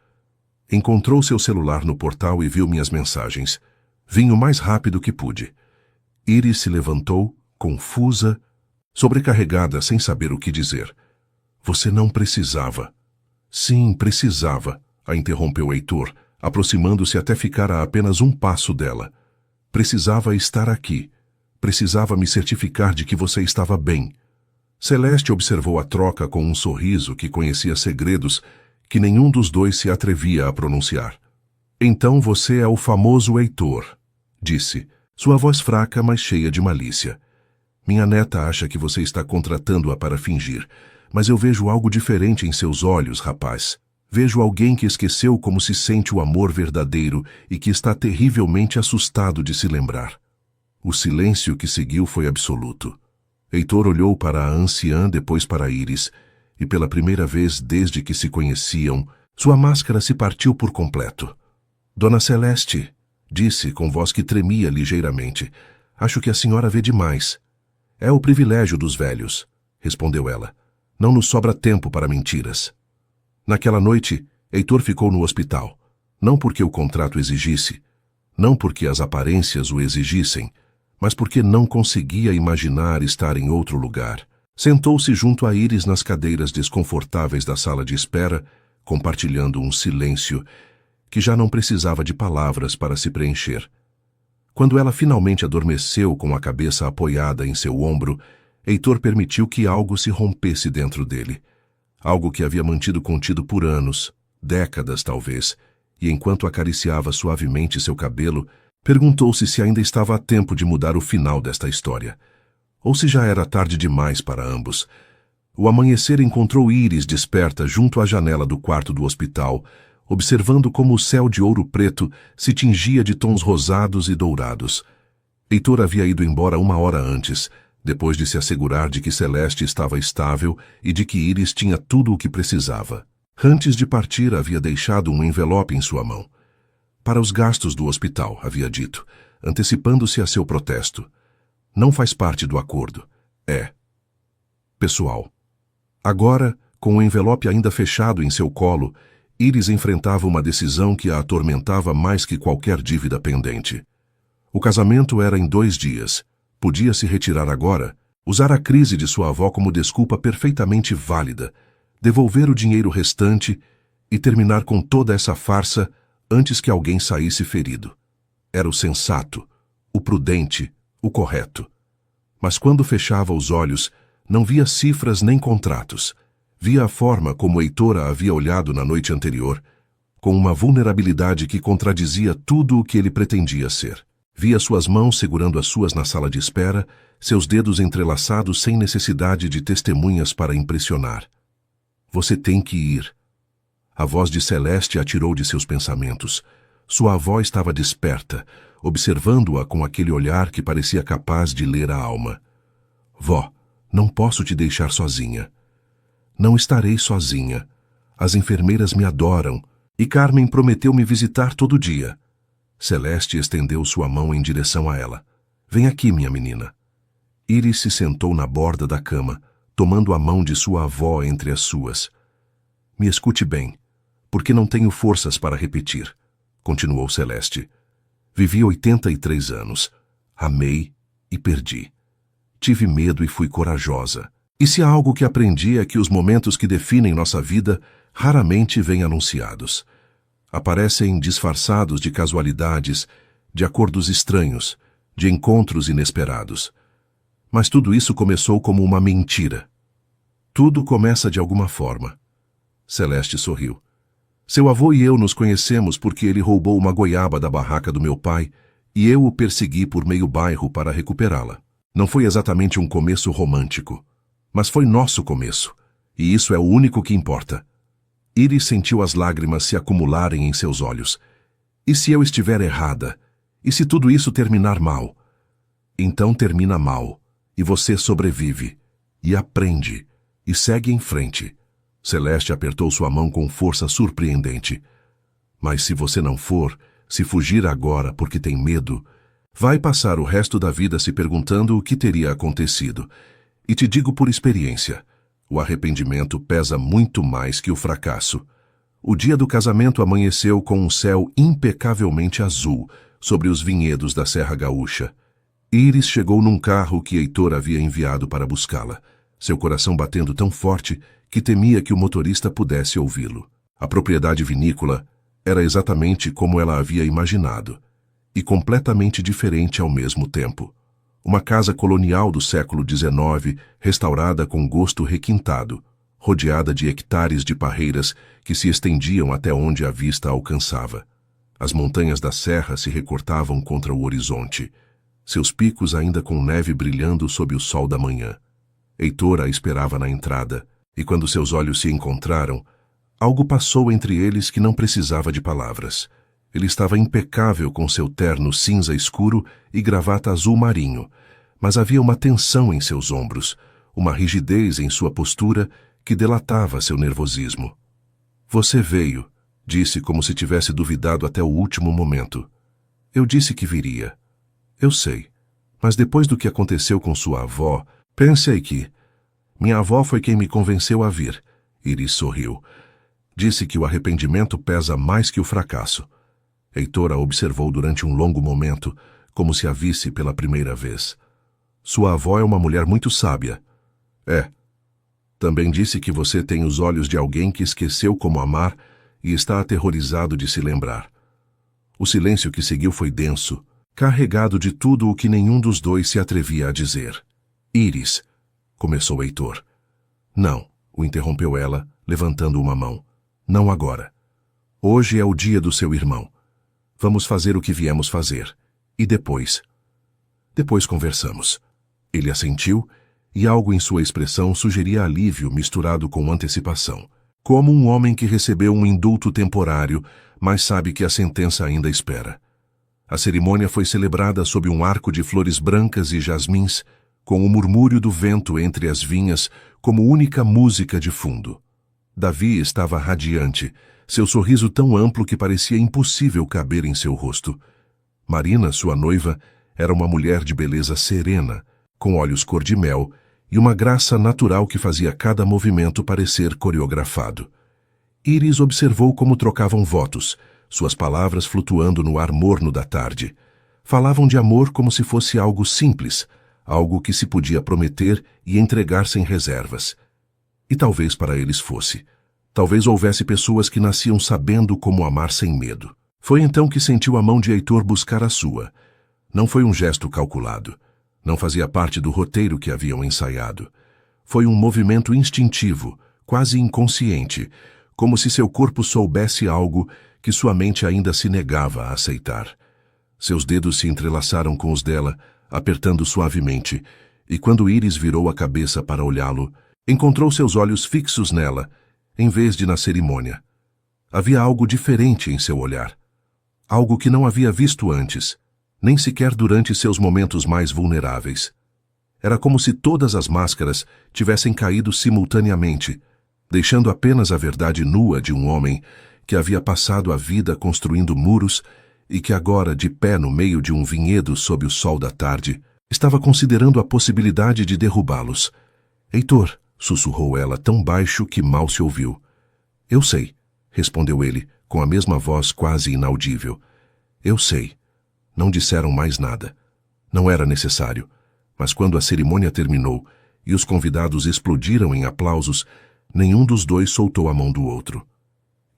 "Encontrou seu celular no portal e viu minhas mensagens. Vim o mais rápido que pude." Iris se levantou, confusa, sobrecarregada, sem saber o que dizer. "Você não precisava." "Sim, precisava", a interrompeu Heitor, aproximando-se até ficar a apenas um passo dela. "Precisava estar aqui. Precisava me certificar de que você estava bem." Celeste observou a troca com um sorriso que conhecia segredos que nenhum dos dois se atrevia a pronunciar. "Então você é o famoso Heitor", disse, sua voz fraca, mas cheia de malícia. "Minha neta acha que você está contratando-a para fingir, mas eu vejo algo diferente em seus olhos, rapaz. Vejo alguém que esqueceu como se sente o amor verdadeiro e que está terrivelmente assustado de se lembrar." O silêncio que seguiu foi absoluto. Heitor olhou para a anciã, depois para Iris, e pela primeira vez desde que se conheciam, sua máscara se partiu por completo. "Dona Celeste", disse com voz que tremia ligeiramente, "acho que a senhora vê demais." "É o privilégio dos velhos", respondeu ela. "Não nos sobra tempo para mentiras." Naquela noite, Heitor ficou no hospital, não porque o contrato exigisse, não porque as aparências o exigissem, mas porque não conseguia imaginar estar em outro lugar. Sentou-se junto a Iris nas cadeiras desconfortáveis da sala de espera, compartilhando um silêncio que já não precisava de palavras para se preencher. Quando ela finalmente adormeceu com a cabeça apoiada em seu ombro, Heitor permitiu que algo se rompesse dentro dele. Algo que havia mantido contido por anos, décadas talvez, e enquanto acariciava suavemente seu cabelo, perguntou-se se ainda estava a tempo de mudar o final desta história, ou se já era tarde demais para ambos. O amanhecer encontrou Iris desperta junto à janela do quarto do hospital, observando como o céu de ouro preto se tingia de tons rosados e dourados. Heitor havia ido embora 1 hora antes, depois de se assegurar de que Celeste estava estável e de que Iris tinha tudo o que precisava. Antes de partir, havia deixado um envelope em sua mão. "Para os gastos do hospital", havia dito, antecipando-se a seu protesto. "Não faz parte do acordo. É pessoal." Agora, com o envelope ainda fechado em seu colo, Iris enfrentava uma decisão que a atormentava mais que qualquer dívida pendente. O casamento era em 2 dias. Podia se retirar agora, usar a crise de sua avó como desculpa perfeitamente válida, devolver o dinheiro restante e terminar com toda essa farsa antes que alguém saísse ferido. Era o sensato, o prudente, o correto. Mas quando fechava os olhos, não via cifras nem contratos. Via a forma como Heitor a havia olhado na noite anterior, com uma vulnerabilidade que contradizia tudo o que ele pretendia ser. Via suas mãos segurando as suas na sala de espera, seus dedos entrelaçados sem necessidade de testemunhas para impressionar. Você tem que ir. A voz de Celeste a tirou de seus pensamentos. Sua avó estava desperta, observando-a com aquele olhar que parecia capaz de ler a alma. Vó, não posso te deixar sozinha. Não estarei sozinha. As enfermeiras me adoram e Carmen prometeu me visitar todo dia. Celeste estendeu sua mão em direção a ela. Vem aqui, minha menina. Iris se sentou na borda da cama, tomando a mão de sua avó entre as suas. Me escute bem, porque não tenho forças para repetir, continuou Celeste. Vivi 83 anos. Amei e perdi. Tive medo e fui corajosa. E se há algo que aprendi é que os momentos que definem nossa vida raramente vêm anunciados. Aparecem disfarçados de casualidades, de acordos estranhos, de encontros inesperados. Mas tudo isso começou como uma mentira. Tudo começa de alguma forma. Celeste sorriu. Seu avô e eu nos conhecemos porque ele roubou uma goiaba da barraca do meu pai e eu o persegui por meio bairro para recuperá-la. Não foi exatamente um começo romântico, mas foi nosso começo, e isso é o único que importa. Iris sentiu as lágrimas se acumularem em seus olhos. E se eu estiver errada? E se tudo isso terminar mal? Então termina mal, e você sobrevive, e aprende, e segue em frente. Celeste apertou sua mão com força surpreendente. Mas se você não for, se fugir agora porque tem medo, vai passar o resto da vida se perguntando o que teria acontecido. E te digo por experiência, o arrependimento pesa muito mais que o fracasso. O dia do casamento amanheceu com um céu impecavelmente azul sobre os vinhedos da Serra Gaúcha. Iris chegou num carro que Heitor havia enviado para buscá-la, seu coração batendo tão forte que temia que o motorista pudesse ouvi-lo. A propriedade vinícola era exatamente como ela havia imaginado, e completamente diferente ao mesmo tempo. Uma casa colonial do século XIX, restaurada com gosto requintado, rodeada de hectares de parreiras que se estendiam até onde a vista alcançava. As montanhas da serra se recortavam contra o horizonte, seus picos ainda com neve brilhando sob o sol da manhã. Heitor a esperava na entrada, e quando seus olhos se encontraram, algo passou entre eles que não precisava de palavras. Ele estava impecável com seu terno cinza escuro e gravata azul marinho, mas havia uma tensão em seus ombros, uma rigidez em sua postura que delatava seu nervosismo. Você veio, disse como se tivesse duvidado até o último momento. Eu disse que viria. Eu sei, mas depois do que aconteceu com sua avó, pense aí que... Minha avó foi quem me convenceu a vir. Iris sorriu. Disse que o arrependimento pesa mais que o fracasso. Heitor a observou durante um longo momento, como se a visse pela primeira vez. Sua avó é uma mulher muito sábia. É. Também disse que você tem os olhos de alguém que esqueceu como amar e está aterrorizado de se lembrar. O silêncio que seguiu foi denso, carregado de tudo o que nenhum dos dois se atrevia a dizer. Iris, começou Heitor. Não, o interrompeu ela, levantando uma mão. Não agora. Hoje é o dia do seu irmão. Vamos fazer o que viemos fazer. E depois? Depois conversamos. Ele assentiu, e algo em sua expressão sugeria alívio misturado com antecipação. Como um homem que recebeu um indulto temporário, mas sabe que a sentença ainda espera. A cerimônia foi celebrada sob um arco de flores brancas e jasmins, com o murmúrio do vento entre as vinhas como única música de fundo. Davi estava radiante, seu sorriso tão amplo que parecia impossível caber em seu rosto. Marina, sua noiva, era uma mulher de beleza serena, com olhos cor de mel e uma graça natural que fazia cada movimento parecer coreografado. Iris observou como trocavam votos, suas palavras flutuando no ar morno da tarde. Falavam de amor como se fosse algo simples, algo que se podia prometer e entregar sem reservas. E talvez para eles fosse. Talvez houvesse pessoas que nasciam sabendo como amar sem medo. Foi então que sentiu a mão de Heitor buscar a sua. Não foi um gesto calculado. Não fazia parte do roteiro que haviam ensaiado. Foi um movimento instintivo, quase inconsciente, como se seu corpo soubesse algo que sua mente ainda se negava a aceitar. Seus dedos se entrelaçaram com os dela, apertando suavemente, e quando Iris virou a cabeça para olhá-lo, encontrou seus olhos fixos nela, em vez de na cerimônia. Havia algo diferente em seu olhar. Algo que não havia visto antes, nem sequer durante seus momentos mais vulneráveis. Era como se todas as máscaras tivessem caído simultaneamente, deixando apenas a verdade nua de um homem que havia passado a vida construindo muros e que agora, de pé no meio de um vinhedo sob o sol da tarde, estava considerando a possibilidade de derrubá-los. Heitor, sussurrou ela tão baixo que mal se ouviu. Eu sei, respondeu ele, com a mesma voz quase inaudível. Eu sei. Não disseram mais nada. Não era necessário. Mas quando a cerimônia terminou e os convidados explodiram em aplausos, nenhum dos dois soltou a mão do outro.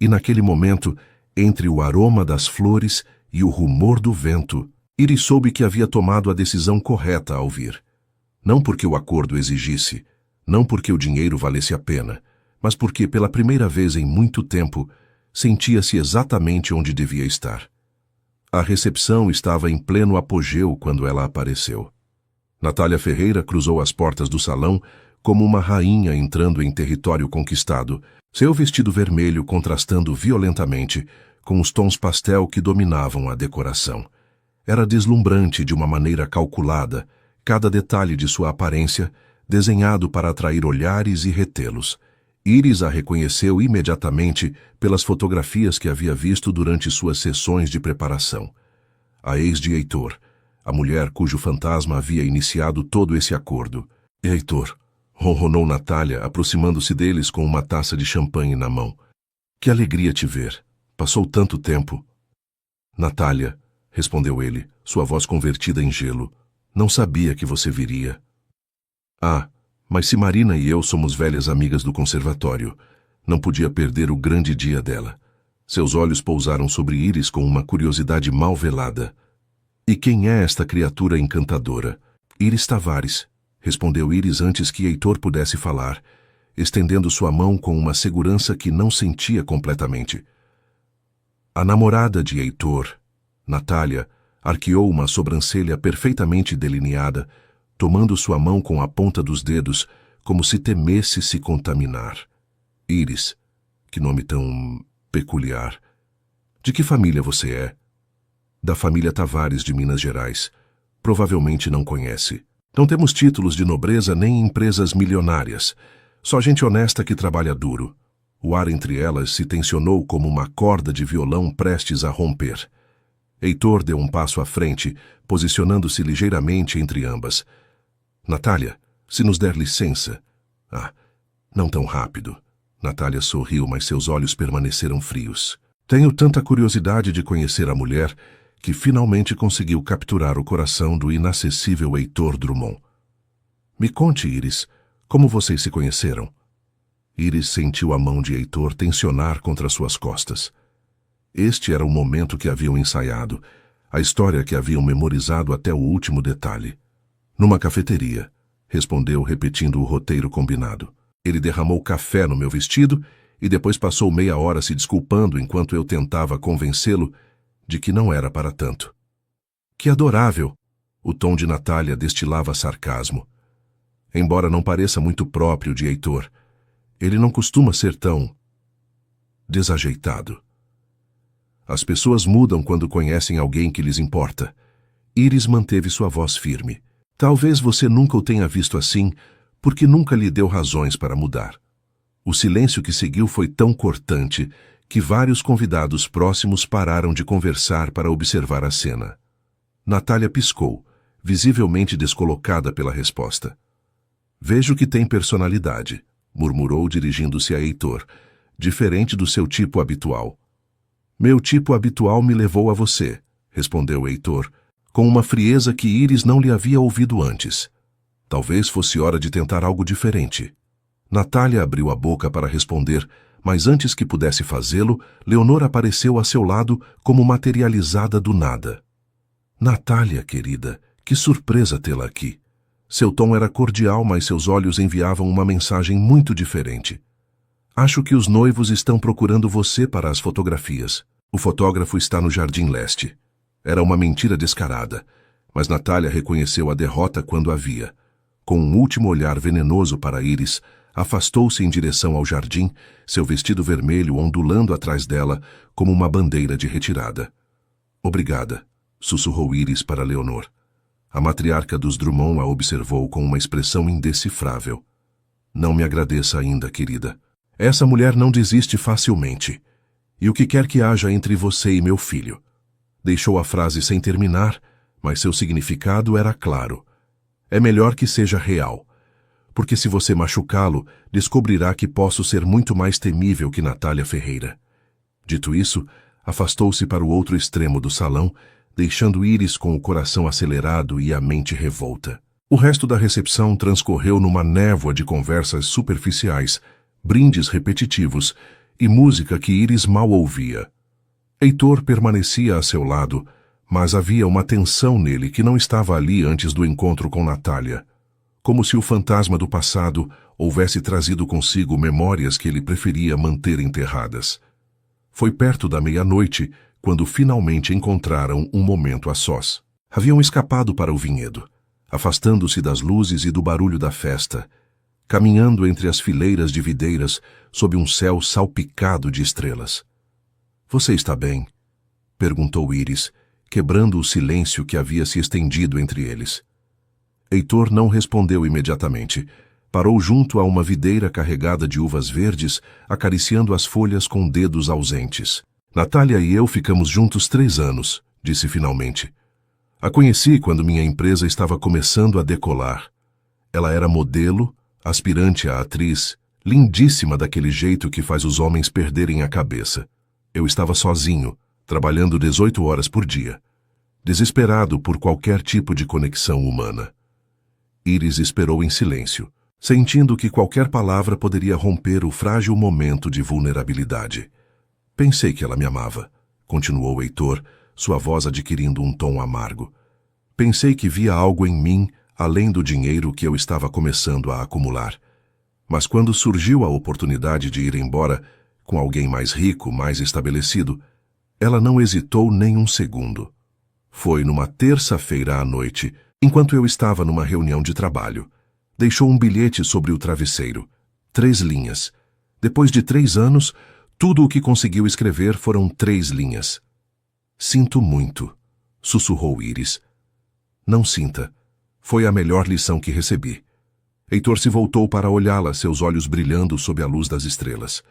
E naquele momento, entre o aroma das flores e o rumor do vento, Iris soube que havia tomado a decisão correta ao vir. Não porque o acordo exigisse, não porque o dinheiro valesse a pena, mas porque, pela primeira vez em muito tempo, sentia-se exatamente onde devia estar. A recepção estava em pleno apogeu quando ela apareceu. Natália Ferreira cruzou as portas do salão como uma rainha entrando em território conquistado, seu vestido vermelho contrastando violentamente com os tons pastel que dominavam a decoração. Era deslumbrante de uma maneira calculada, cada detalhe de sua aparência desenhado para atrair olhares e retê-los. Iris a reconheceu imediatamente pelas fotografias que havia visto durante suas sessões de preparação. A ex de Heitor, a mulher cujo fantasma havia iniciado todo esse acordo. Heitor, ronronou Natália, aproximando-se deles com uma taça de champanhe na mão. Que alegria te ver. Passou tanto tempo. Natália, respondeu ele, sua voz convertida em gelo. Não sabia que você viria. Ah, mas se Marina e eu somos velhas amigas do conservatório, não podia perder o grande dia dela. Seus olhos pousaram sobre Iris com uma curiosidade mal velada. E quem é esta criatura encantadora? Iris Tavares, respondeu Iris antes que Heitor pudesse falar, estendendo sua mão com uma segurança que não sentia completamente. A namorada de Heitor, Natália, arqueou uma sobrancelha perfeitamente delineada, tomando sua mão com a ponta dos dedos, como se temesse se contaminar. Iris, que nome tão peculiar. De que família você é? Da família Tavares de Minas Gerais. Provavelmente não conhece. Não temos títulos de nobreza nem empresas milionárias. Só gente honesta que trabalha duro. O ar entre elas se tensionou como uma corda de violão prestes a romper. Heitor deu um passo à frente, posicionando-se ligeiramente entre ambas. Natália, se nos der licença... Ah, não tão rápido. Natália sorriu, mas seus olhos permaneceram frios. Tenho tanta curiosidade de conhecer a mulher que finalmente conseguiu capturar o coração do inacessível Heitor Drummond. Me conte, Iris, como vocês se conheceram? Iris sentiu a mão de Heitor tensionar contra suas costas. Este era o momento que haviam ensaiado, a história que haviam memorizado até o último detalhe. Numa cafeteria, respondeu repetindo o roteiro combinado. Ele derramou café no meu vestido e depois passou meia hora se desculpando enquanto eu tentava convencê-lo de que não era para tanto. Que adorável! O tom de Natália destilava sarcasmo. Embora não pareça muito próprio de Heitor, ele não costuma ser tão desajeitado. As pessoas mudam quando conhecem alguém que lhes importa. Iris manteve sua voz firme. Talvez você nunca o tenha visto assim, porque nunca lhe deu razões para mudar. O silêncio que seguiu foi tão cortante que vários convidados próximos pararam de conversar para observar a cena. Natália piscou, visivelmente descolocada pela resposta. Vejo que tem personalidade, murmurou dirigindo-se a Heitor, diferente do seu tipo habitual. Meu tipo habitual me levou a você, respondeu Heitor, com uma frieza que Iris não lhe havia ouvido antes. Talvez fosse hora de tentar algo diferente. Natália abriu a boca para responder, mas antes que pudesse fazê-lo, Leonor apareceu a seu lado como materializada do nada. Natália, querida, que surpresa tê-la aqui. Seu tom era cordial, mas seus olhos enviavam uma mensagem muito diferente. Acho que os noivos estão procurando você para as fotografias. O fotógrafo está no Jardim Leste. Era uma mentira descarada, mas Natália reconheceu a derrota quando a via. Com um último olhar venenoso para Iris, afastou-se em direção ao jardim, seu vestido vermelho ondulando atrás dela como uma bandeira de retirada. Obrigada, sussurrou Iris para Leonor. A matriarca dos Drummond a observou com uma expressão indecifrável. Não me agradeça ainda, querida. Essa mulher não desiste facilmente. E o que quer que haja entre você e meu filho? Deixou a frase sem terminar, mas seu significado era claro. É melhor que seja real, porque se você machucá-lo, descobrirá que posso ser muito mais temível que Natália Ferreira. Dito isso, afastou-se para o outro extremo do salão, deixando Iris com o coração acelerado e a mente revolta. O resto da recepção transcorreu numa névoa de conversas superficiais, brindes repetitivos e música que Iris mal ouvia. Heitor permanecia a seu lado, mas havia uma tensão nele que não estava ali antes do encontro com Natália, como se o fantasma do passado houvesse trazido consigo memórias que ele preferia manter enterradas. Foi perto da meia-noite quando finalmente encontraram um momento a sós. Haviam escapado para o vinhedo, afastando-se das luzes e do barulho da festa, caminhando entre as fileiras de videiras sob um céu salpicado de estrelas. Você está bem? Perguntou Iris, quebrando o silêncio que havia se estendido entre eles. Heitor não respondeu imediatamente. Parou junto a uma videira carregada de uvas verdes, acariciando as folhas com dedos ausentes. Natália e eu ficamos juntos 3 anos, disse finalmente. A conheci quando minha empresa estava começando a decolar. Ela era modelo, aspirante a atriz, lindíssima daquele jeito que faz os homens perderem a cabeça. Eu estava sozinho, trabalhando 18 horas por dia, desesperado por qualquer tipo de conexão humana. Iris esperou em silêncio, sentindo que qualquer palavra poderia romper o frágil momento de vulnerabilidade. Pensei que ela me amava, continuou Heitor, sua voz adquirindo um tom amargo. Pensei que via algo em mim, além do dinheiro que eu estava começando a acumular. Mas quando surgiu a oportunidade de ir embora, com alguém mais rico, mais estabelecido, ela não hesitou nem um segundo. Foi numa terça-feira à noite, enquanto eu estava numa reunião de trabalho. Deixou um bilhete sobre o travesseiro. 3 linhas. Depois de 3 anos, tudo o que conseguiu escrever foram 3 linhas. Sinto muito, sussurrou Iris. Não sinta. Foi a melhor lição que recebi. Heitor se voltou para olhá-la, seus olhos brilhando sob a luz das estrelas.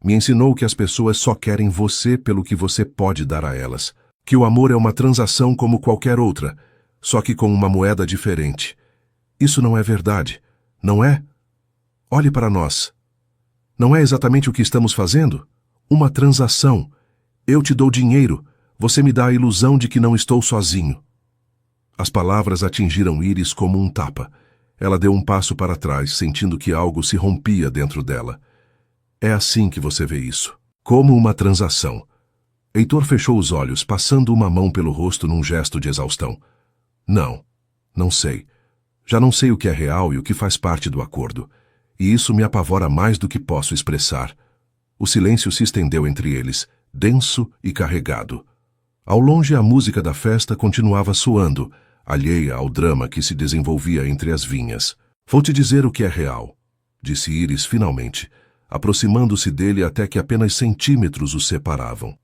Me ensinou que as pessoas só querem você pelo que você pode dar a elas. Que o amor é uma transação como qualquer outra, só que com uma moeda diferente. Isso não é verdade, não é? Olhe para nós. Não é exatamente o que estamos fazendo? Uma transação. Eu te dou dinheiro, você me dá a ilusão de que não estou sozinho. As palavras atingiram Iris como um tapa. Ela deu um passo para trás, sentindo que algo se rompia dentro dela. É assim que você vê isso. Como uma transação. Heitor fechou os olhos, passando uma mão pelo rosto num gesto de exaustão. Não sei. Já não sei o que é real e o que faz parte do acordo. E isso me apavora mais do que posso expressar. O silêncio se estendeu entre eles, denso e carregado. Ao longe, a música da festa continuava soando, alheia ao drama que se desenvolvia entre as vinhas. Vou te dizer o que é real, disse Iris finalmente, aproximando-se dele até que apenas centímetros os separavam.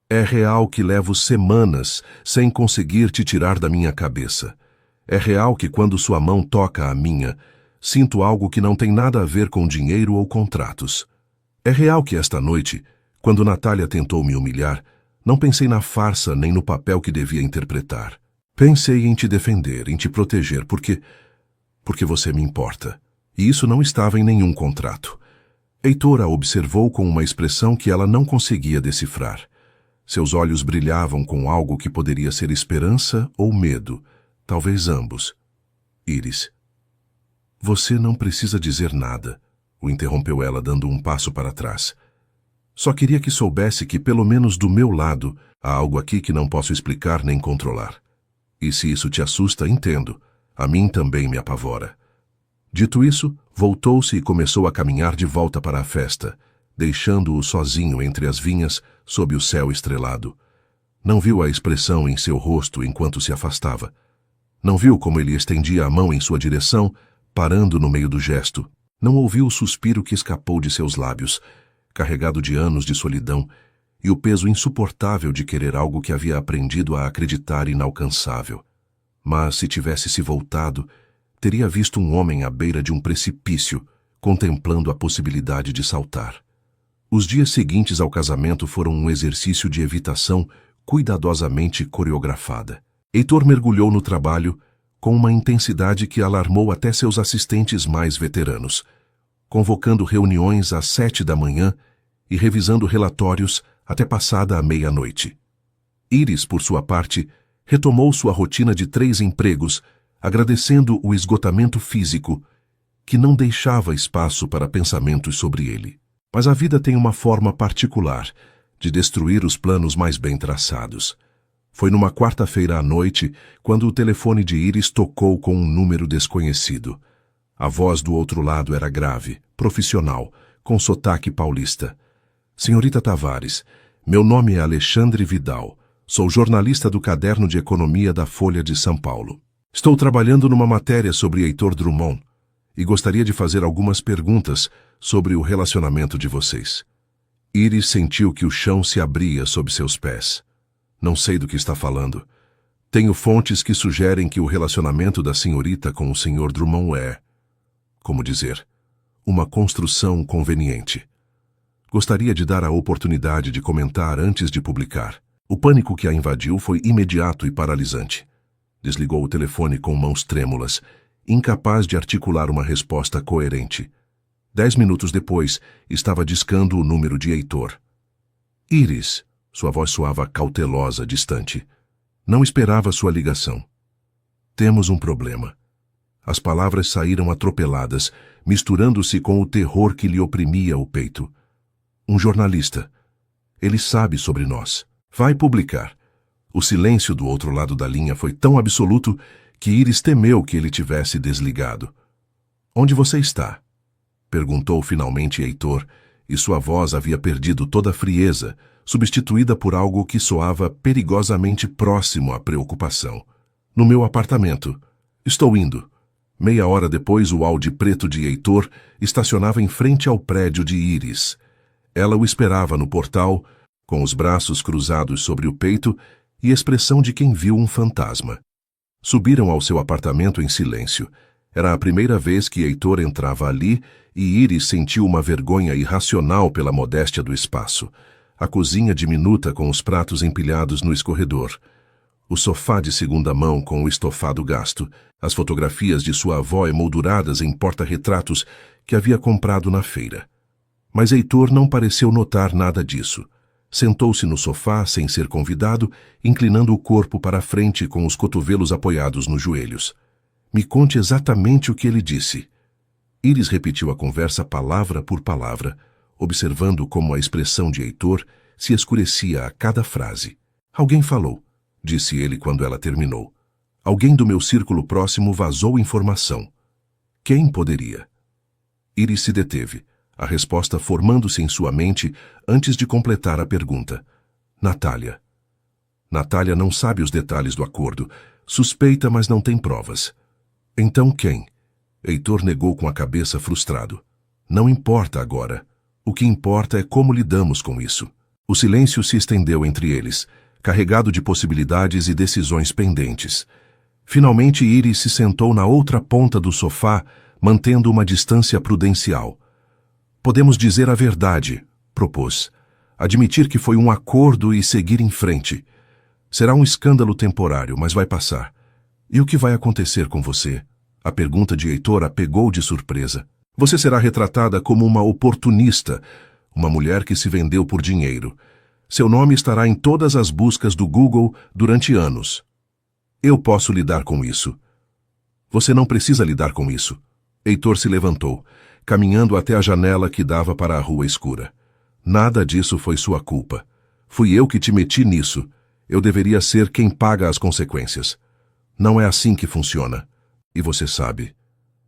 É real que levo semanas sem conseguir te tirar da minha cabeça. É real que quando sua mão toca a minha, sinto algo que não tem nada a ver com dinheiro ou contratos. É real que esta noite, quando Natália tentou me humilhar, não pensei na farsa nem no papel que devia interpretar. Pensei em te defender, em te proteger, porque você me importa. E isso não estava em nenhum contrato. Heitor a observou com uma expressão que ela não conseguia decifrar. Seus olhos brilhavam com algo que poderia ser esperança ou medo, talvez ambos. Iris. Você não precisa dizer nada, o interrompeu ela dando um passo para trás. Só queria que soubesse que, pelo menos do meu lado, há algo aqui que não posso explicar nem controlar. E se isso te assusta, entendo. A mim também me apavora. Dito isso, voltou-se e começou a caminhar de volta para a festa, deixando-o sozinho entre as vinhas, sob o céu estrelado. Não viu a expressão em seu rosto enquanto se afastava. Não viu como ele estendia a mão em sua direção, parando no meio do gesto. Não ouviu o suspiro que escapou de seus lábios, carregado de anos de solidão, e o peso insuportável de querer algo que havia aprendido a acreditar inalcançável. Mas, se tivesse se voltado, teria visto um homem à beira de um precipício, contemplando a possibilidade de saltar. Os dias seguintes ao casamento foram um exercício de evitação cuidadosamente coreografada. Heitor mergulhou no trabalho com uma intensidade que alarmou até seus assistentes mais veteranos, convocando reuniões às 7 da manhã e revisando relatórios até passada a meia-noite. Iris, por sua parte, retomou sua rotina de 3 empregos, agradecendo o esgotamento físico, que não deixava espaço para pensamentos sobre ele. Mas a vida tem uma forma particular de destruir os planos mais bem traçados. Foi numa quarta-feira à noite, quando o telefone de Iris tocou com um número desconhecido. A voz do outro lado era grave, profissional, com sotaque paulista. Senhorita Tavares, meu nome é Alexandre Vidal. Sou jornalista do Caderno de Economia da Folha de São Paulo. Estou trabalhando numa matéria sobre Heitor Drummond e gostaria de fazer algumas perguntas sobre o relacionamento de vocês. Iris sentiu que o chão se abria sob seus pés. Não sei do que está falando. Tenho fontes que sugerem que o relacionamento da senhorita com o senhor Drummond é, como dizer, uma construção conveniente. Gostaria de dar a oportunidade de comentar antes de publicar. O pânico que a invadiu foi imediato e paralisante. Desligou o telefone com mãos trêmulas, incapaz de articular uma resposta coerente. 10 minutos depois, estava discando o número de Heitor. Iris, sua voz soava cautelosa, distante. Não esperava sua ligação. Temos um problema. As palavras saíram atropeladas, misturando-se com o terror que lhe oprimia o peito. Um jornalista. Ele sabe sobre nós. Vai publicar. O silêncio do outro lado da linha foi tão absoluto que Iris temeu que ele tivesse desligado. Onde você está? Perguntou finalmente Heitor, e sua voz havia perdido toda a frieza, substituída por algo que soava perigosamente próximo à preocupação. No meu apartamento. Estou indo. Meia hora depois, o Audi preto de Heitor estacionava em frente ao prédio de Iris. Ela o esperava no portal, com os braços cruzados sobre o peito e expressão de quem viu um fantasma. Subiram ao seu apartamento em silêncio. Era a primeira vez que Heitor entrava ali e Iris sentiu uma vergonha irracional pela modéstia do espaço. A cozinha diminuta com os pratos empilhados no escorredor. O sofá de segunda mão com o estofado gasto. As fotografias de sua avó emolduradas em porta-retratos que havia comprado na feira. Mas Heitor não pareceu notar nada disso. Sentou-se no sofá sem ser convidado, inclinando o corpo para a frente com os cotovelos apoiados nos joelhos. Me conte exatamente o que ele disse. Iris repetiu a conversa palavra por palavra, observando como a expressão de Heitor se escurecia a cada frase. Alguém falou, disse ele quando ela terminou. Alguém do meu círculo próximo vazou informação. Quem poderia? Iris se deteve, a resposta formando-se em sua mente antes de completar a pergunta. Natália. Natália não sabe os detalhes do acordo. Suspeita, mas não tem provas. Então quem? Heitor negou com a cabeça frustrado. Não importa agora. O que importa é como lidamos com isso. O silêncio se estendeu entre eles, carregado de possibilidades e decisões pendentes. Finalmente Iris se sentou na outra ponta do sofá, mantendo uma distância prudencial. Podemos dizer a verdade, propôs. Admitir que foi um acordo e seguir em frente. Será um escândalo temporário, mas vai passar. E o que vai acontecer com você? A pergunta de Heitor a pegou de surpresa. Você será retratada como uma oportunista, uma mulher que se vendeu por dinheiro. Seu nome estará em todas as buscas do Google durante anos. Eu posso lidar com isso. Você não precisa lidar com isso. Heitor se levantou, caminhando até a janela que dava para a rua escura. Nada disso foi sua culpa. Fui eu que te meti nisso. Eu deveria ser quem paga as consequências. Não é assim que funciona. E você sabe.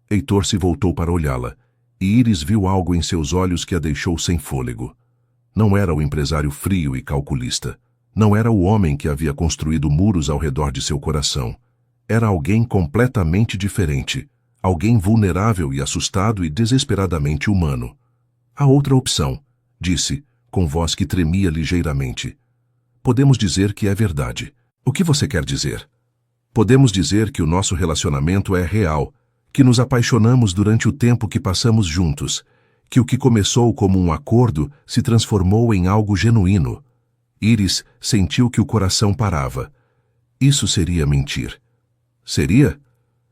Heitor se voltou para olhá-la, e Iris viu algo em seus olhos que a deixou sem fôlego. Não era o empresário frio e calculista. Não era o homem que havia construído muros ao redor de seu coração. Era alguém completamente diferente. Alguém vulnerável e assustado e desesperadamente humano. Há outra opção, disse, com voz que tremia ligeiramente. Podemos dizer que é verdade. O que você quer dizer? Podemos dizer que o nosso relacionamento é real, que nos apaixonamos durante o tempo que passamos juntos, que o que começou como um acordo se transformou em algo genuíno. Iris sentiu que o coração parava. Isso seria mentir. Seria?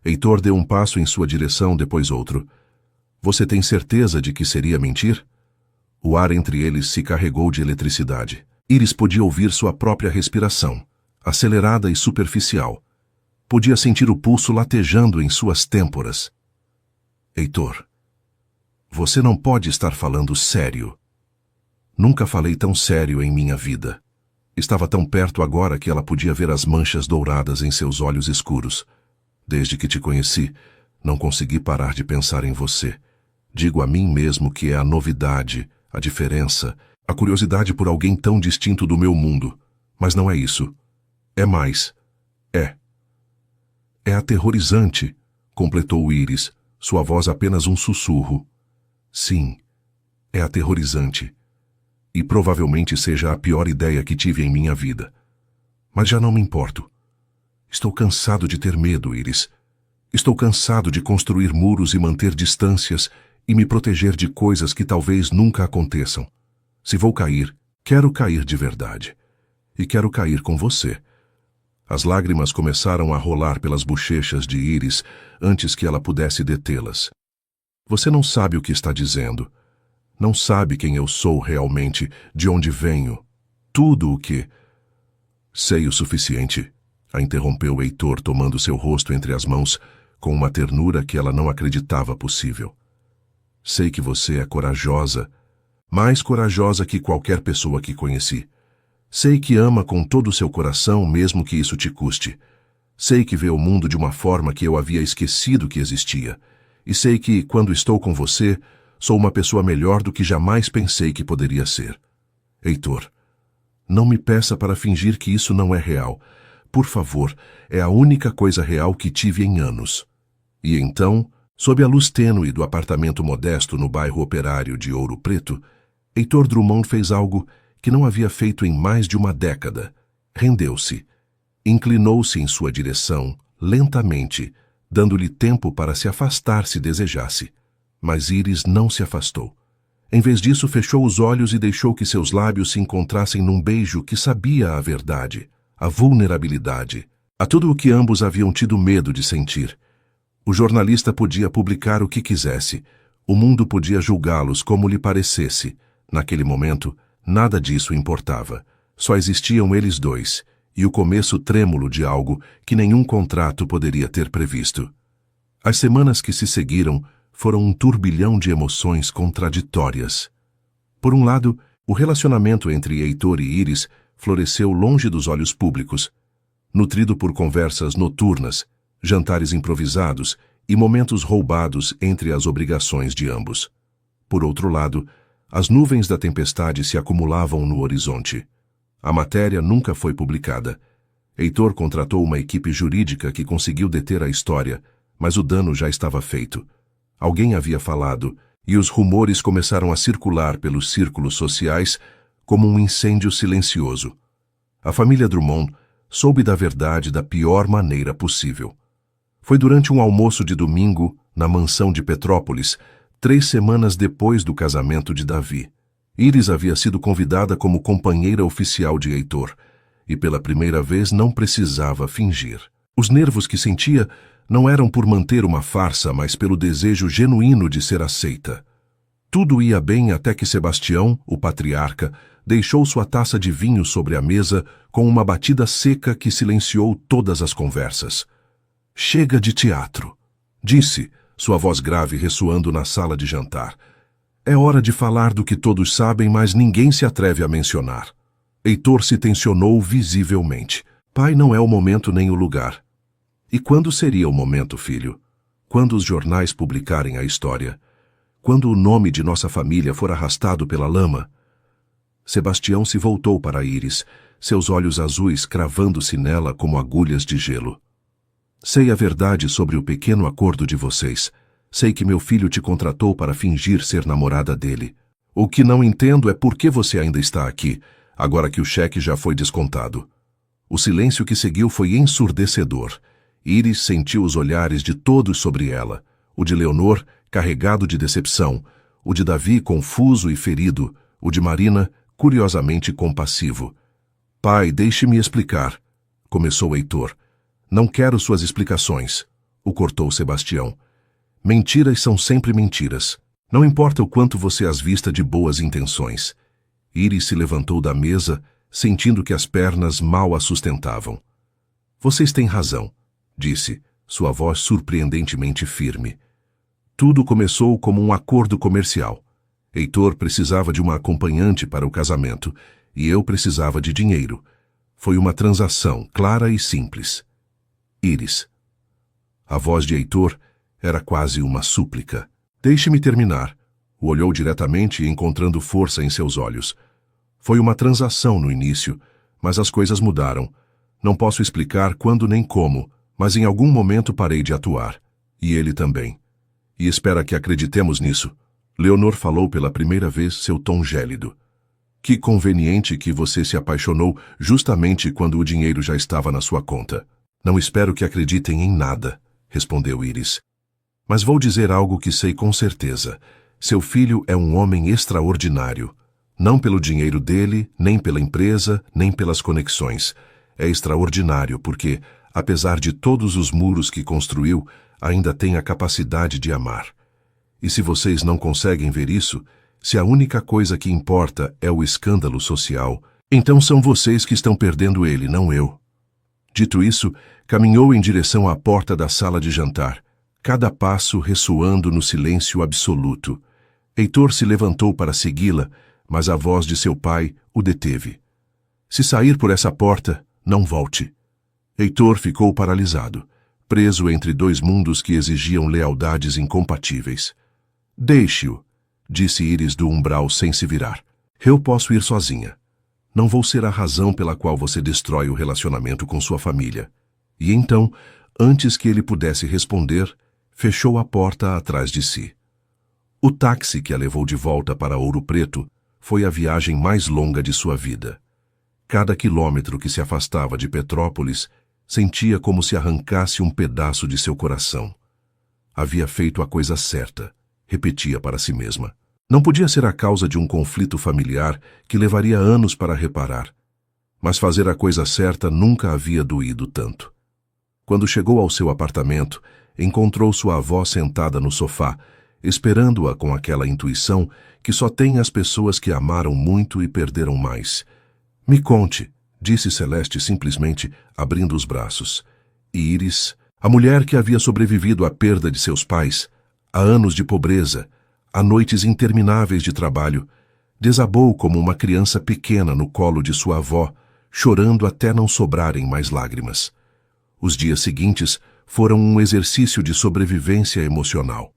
Heitor deu um passo em sua direção, depois outro. Você tem certeza de que seria mentir? O ar entre eles se carregou de eletricidade. Iris podia ouvir sua própria respiração, acelerada e superficial. Podia sentir o pulso latejando em suas têmporas. Heitor, você não pode estar falando sério. Nunca falei tão sério em minha vida. Estava tão perto agora que ela podia ver as manchas douradas em seus olhos escuros. Desde que te conheci, não consegui parar de pensar em você. Digo a mim mesmo que é a novidade, a diferença, a curiosidade por alguém tão distinto do meu mundo. Mas não é isso. É mais. É. É aterrorizante, completou Iris, sua voz apenas um sussurro. Sim, é aterrorizante. E provavelmente seja a pior ideia que tive em minha vida. Mas já não me importo. Estou cansado de ter medo, Iris. Estou cansado de construir muros e manter distâncias e me proteger de coisas que talvez nunca aconteçam. Se vou cair, quero cair de verdade. E quero cair com você. As lágrimas começaram a rolar pelas bochechas de Iris antes que ela pudesse detê-las. Você não sabe o que está dizendo. Não sabe quem eu sou realmente, de onde venho. Tudo o que... Sei o suficiente, a interrompeu Heitor, tomando seu rosto entre as mãos, com uma ternura que ela não acreditava possível. Sei que você é corajosa, mais corajosa que qualquer pessoa que conheci. Sei que ama com todo o seu coração, mesmo que isso te custe. Sei que vê o mundo de uma forma que eu havia esquecido que existia. E sei que, quando estou com você, sou uma pessoa melhor do que jamais pensei que poderia ser. Heitor, não me peça para fingir que isso não é real. Por favor, é a única coisa real que tive em anos. E então, sob a luz tênue do apartamento modesto no bairro Operário de Ouro Preto, Heitor Drummond fez algo que não havia feito em mais de uma década. Rendeu-se. Inclinou-se em sua direção, lentamente, dando-lhe tempo para se afastar se desejasse. Mas Iris não se afastou. Em vez disso, fechou os olhos e deixou que seus lábios se encontrassem num beijo que sabia a verdade, a vulnerabilidade, a tudo o que ambos haviam tido medo de sentir. O jornalista podia publicar o que quisesse. O mundo podia julgá-los como lhe parecesse. Naquele momento, nada disso importava. Só existiam eles dois, e o começo trêmulo de algo que nenhum contrato poderia ter previsto. As semanas que se seguiram foram um turbilhão de emoções contraditórias. Por um lado, o relacionamento entre Heitor e Iris floresceu longe dos olhos públicos, nutrido por conversas noturnas, jantares improvisados e momentos roubados entre as obrigações de ambos. Por outro lado, as nuvens da tempestade se acumulavam no horizonte. A matéria nunca foi publicada. Heitor contratou uma equipe jurídica que conseguiu deter a história, mas o dano já estava feito. Alguém havia falado, e os rumores começaram a circular pelos círculos sociais como um incêndio silencioso. A família Drummond soube da verdade da pior maneira possível. Foi durante um almoço de domingo, na mansão de Petrópolis, 3 semanas depois do casamento de Davi. Iris havia sido convidada como companheira oficial de Heitor, e pela primeira vez não precisava fingir. Os nervos que sentia não eram por manter uma farsa, mas pelo desejo genuíno de ser aceita. Tudo ia bem até que Sebastião, o patriarca, deixou sua taça de vinho sobre a mesa com uma batida seca que silenciou todas as conversas. Chega de teatro, disse, sua voz grave ressoando na sala de jantar. É hora de falar do que todos sabem, mas ninguém se atreve a mencionar. Heitor se tensionou visivelmente. Pai, não é o momento nem o lugar. E quando seria o momento, filho? Quando os jornais publicarem a história? Quando o nome de nossa família for arrastado pela lama? Sebastião se voltou para Iris, seus olhos azuis cravando-se nela como agulhas de gelo. Sei a verdade sobre o pequeno acordo de vocês. Sei que meu filho te contratou para fingir ser namorada dele. O que não entendo é por que você ainda está aqui, agora que o cheque já foi descontado. O silêncio que seguiu foi ensurdecedor. Iris sentiu os olhares de todos sobre ela. O de Leonor, carregado de decepção. O de Davi, confuso e ferido. O de Marina, curiosamente compassivo. Pai, deixe-me explicar, começou Heitor. Não quero suas explicações, o cortou Sebastião. Mentiras são sempre mentiras. Não importa o quanto você as vista de boas intenções. Iris se levantou da mesa, sentindo que as pernas mal a sustentavam. Vocês têm razão, disse, sua voz surpreendentemente firme. Tudo começou como um acordo comercial. Heitor precisava de uma acompanhante para o casamento, e eu precisava de dinheiro. Foi uma transação clara e simples. Iris. A voz de Heitor era quase uma súplica. Deixe-me terminar. O olhou diretamente, encontrando força em seus olhos. Foi uma transação no início, mas as coisas mudaram. Não posso explicar quando nem como, mas em algum momento parei de atuar. E ele também. E espera que acreditemos nisso. Leonor falou pela primeira vez, seu tom gélido. Que conveniente que você se apaixonou justamente quando o dinheiro já estava na sua conta. Não espero que acreditem em nada, respondeu Iris. Mas vou dizer algo que sei com certeza. Seu filho é um homem extraordinário. Não pelo dinheiro dele, nem pela empresa, nem pelas conexões. É extraordinário porque, apesar de todos os muros que construiu, ainda tem a capacidade de amar. E se vocês não conseguem ver isso, se a única coisa que importa é o escândalo social, então são vocês que estão perdendo ele, não eu. Dito isso, caminhou em direção à porta da sala de jantar, cada passo ressoando no silêncio absoluto. Heitor se levantou para segui-la, mas a voz de seu pai o deteve. Se sair por essa porta, não volte. Heitor ficou paralisado, preso entre dois mundos que exigiam lealdades incompatíveis. Deixe-o, disse Iris do umbral sem se virar. Eu posso ir sozinha. Não vou ser a razão pela qual você destrói o relacionamento com sua família. E então, antes que ele pudesse responder, fechou a porta atrás de si. O táxi que a levou de volta para Ouro Preto foi a viagem mais longa de sua vida. Cada quilômetro que se afastava de Petrópolis sentia como se arrancasse um pedaço de seu coração. Havia feito a coisa certa, repetia para si mesma. Não podia ser a causa de um conflito familiar que levaria anos para reparar. Mas fazer a coisa certa nunca havia doído tanto. Quando chegou ao seu apartamento, encontrou sua avó sentada no sofá, esperando-a com aquela intuição que só tem as pessoas que amaram muito e perderam mais. Me conte, disse Celeste simplesmente, abrindo os braços. E Iris, a mulher que havia sobrevivido à perda de seus pais, a anos de pobreza, a noites intermináveis de trabalho, desabou como uma criança pequena no colo de sua avó, chorando até não sobrarem mais lágrimas. Os dias seguintes foram um exercício de sobrevivência emocional.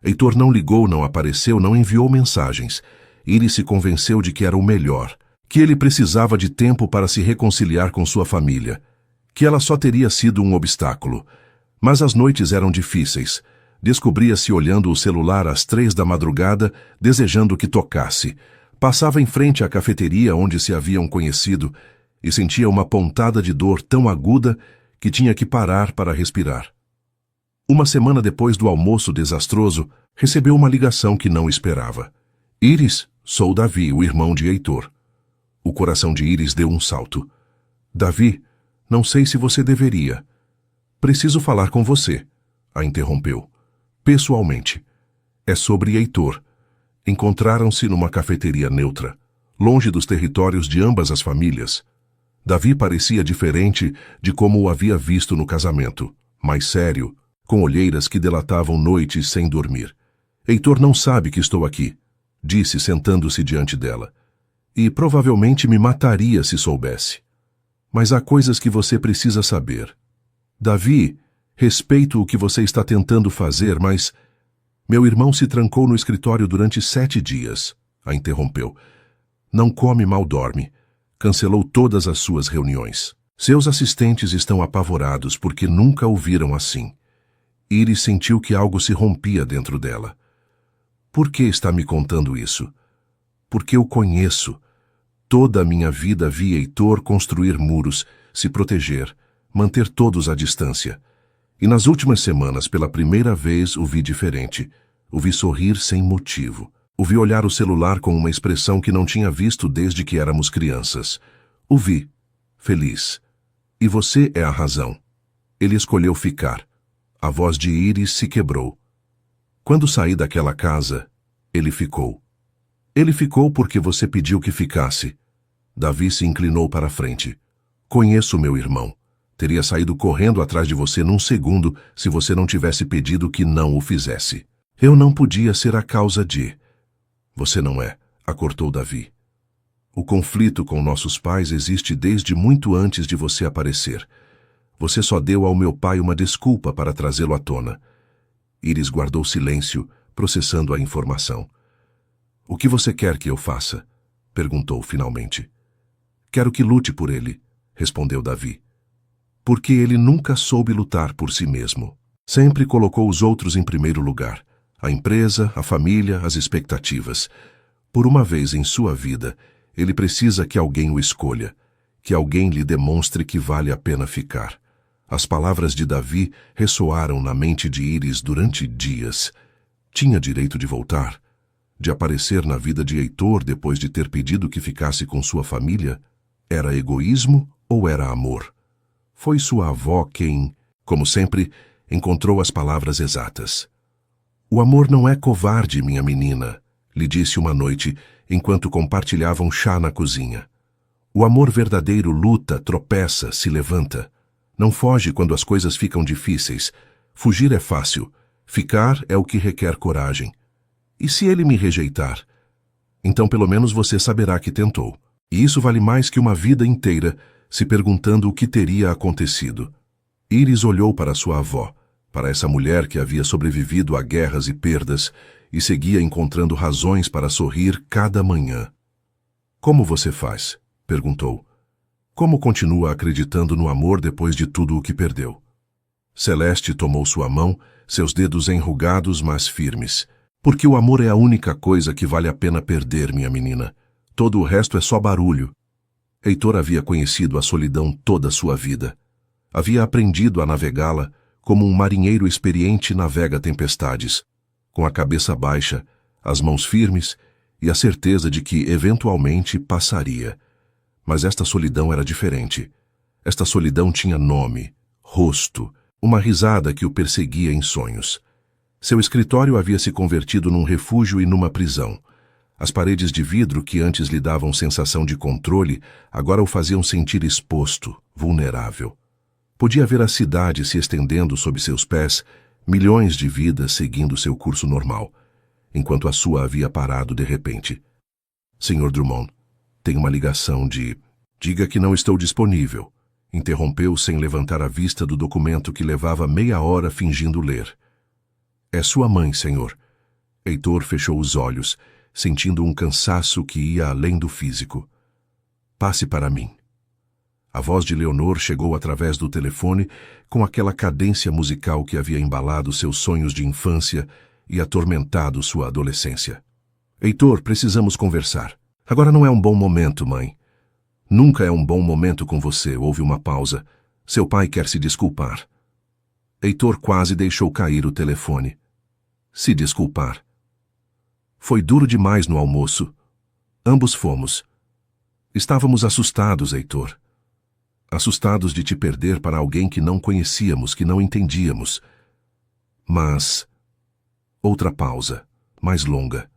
Heitor não ligou, não apareceu, não enviou mensagens. Iris se convenceu de que era o melhor, que ele precisava de tempo para se reconciliar com sua família, que ela só teria sido um obstáculo. Mas as noites eram difíceis. Descobria-se olhando o celular às 3 da madrugada, desejando que tocasse. Passava em frente à cafeteria onde se haviam conhecido e sentia uma pontada de dor tão aguda que tinha que parar para respirar. Uma semana depois do almoço desastroso, recebeu uma ligação que não esperava. Iris, sou Davi, o irmão de Heitor. O coração de Iris deu um salto. Davi, não sei se você deveria. Preciso falar com você, a interrompeu. Pessoalmente. É sobre Heitor. Encontraram-se numa cafeteria neutra, longe dos territórios de ambas as famílias. Davi parecia diferente de como o havia visto no casamento, mais sério, com olheiras que delatavam noites sem dormir. Heitor não sabe que estou aqui, disse sentando-se diante dela. E provavelmente me mataria se soubesse. Mas há coisas que você precisa saber. Davi, respeito o que você está tentando fazer, mas... Meu irmão se trancou no escritório durante 7 dias, a interrompeu. Não come, mal dorme. Cancelou todas as suas reuniões. Seus assistentes estão apavorados porque nunca o viram assim. Iris sentiu que algo se rompia dentro dela. Por que está me contando isso? Porque eu conheço. Toda a minha vida vi Heitor construir muros, se proteger, manter todos à distância. E nas últimas semanas, pela primeira vez, o vi diferente. O vi sorrir sem motivo. O vi olhar o celular com uma expressão que não tinha visto desde que éramos crianças. O vi, feliz. E você é a razão. Ele escolheu ficar. A voz de Iris se quebrou. Quando saí daquela casa, ele ficou. Ele ficou porque você pediu que ficasse. Davi se inclinou para a frente. Conheço meu irmão. Teria saído correndo atrás de você num segundo se você não tivesse pedido que não o fizesse. Eu não podia ser a causa de... Você não é, acortou Davi. O conflito com nossos pais existe desde muito antes de você aparecer. Você só deu ao meu pai uma desculpa para trazê-lo à tona. Iris guardou silêncio, processando a informação. O que você quer que eu faça? Perguntou finalmente. Quero que lute por ele, respondeu Davi. Porque ele nunca soube lutar por si mesmo. Sempre colocou os outros em primeiro lugar. A empresa, a família, as expectativas. Por uma vez em sua vida, ele precisa que alguém o escolha, que alguém lhe demonstre que vale a pena ficar. As palavras de Davi ressoaram na mente de Iris durante dias. Tinha direito de voltar? De aparecer na vida de Heitor depois de ter pedido que ficasse com sua família? Era egoísmo ou era amor? Foi sua avó quem, como sempre, encontrou as palavras exatas. O amor não é covarde, minha menina, lhe disse uma noite, enquanto compartilhavam chá na cozinha. O amor verdadeiro luta, tropeça, se levanta. Não foge quando as coisas ficam difíceis. Fugir é fácil. Ficar é o que requer coragem. E se ele me rejeitar? Então pelo menos você saberá que tentou. E isso vale mais que uma vida inteira, se perguntando o que teria acontecido. Iris olhou para sua avó, para essa mulher que havia sobrevivido a guerras e perdas e seguia encontrando razões para sorrir cada manhã. Como você faz? Perguntou. Como continua acreditando no amor depois de tudo o que perdeu? Celeste tomou sua mão, seus dedos enrugados, mas firmes. Porque o amor é a única coisa que vale a pena perder, minha menina. Todo o resto é só barulho. Heitor havia conhecido a solidão toda a sua vida. Havia aprendido a navegá-la como um marinheiro experiente navega tempestades, com a cabeça baixa, as mãos firmes e a certeza de que, eventualmente, passaria. Mas esta solidão era diferente. Esta solidão tinha nome, rosto, uma risada que o perseguia em sonhos. Seu escritório havia se convertido num refúgio e numa prisão. As paredes de vidro que antes lhe davam sensação de controle, agora o faziam sentir exposto, vulnerável. Podia ver a cidade se estendendo sob seus pés, milhões de vidas seguindo seu curso normal, enquanto a sua havia parado de repente. Sr. Drummond, tem uma ligação de... Diga que não estou disponível. Interrompeu sem levantar a vista do documento que levava meia hora fingindo ler. É sua mãe, senhor. Heitor fechou os olhos, sentindo um cansaço que ia além do físico. Passe para mim. A voz de Leonor chegou através do telefone com aquela cadência musical que havia embalado seus sonhos de infância e atormentado sua adolescência. Heitor, precisamos conversar. Agora não é um bom momento, mãe. Nunca é um bom momento com você. Houve uma pausa. Seu pai quer se desculpar. Heitor quase deixou cair o telefone. Se desculpar. Foi duro demais no almoço. Ambos fomos. Estávamos assustados, Heitor. Assustados de te perder para alguém que não conhecíamos, que não entendíamos. Mas... Outra pausa, mais longa.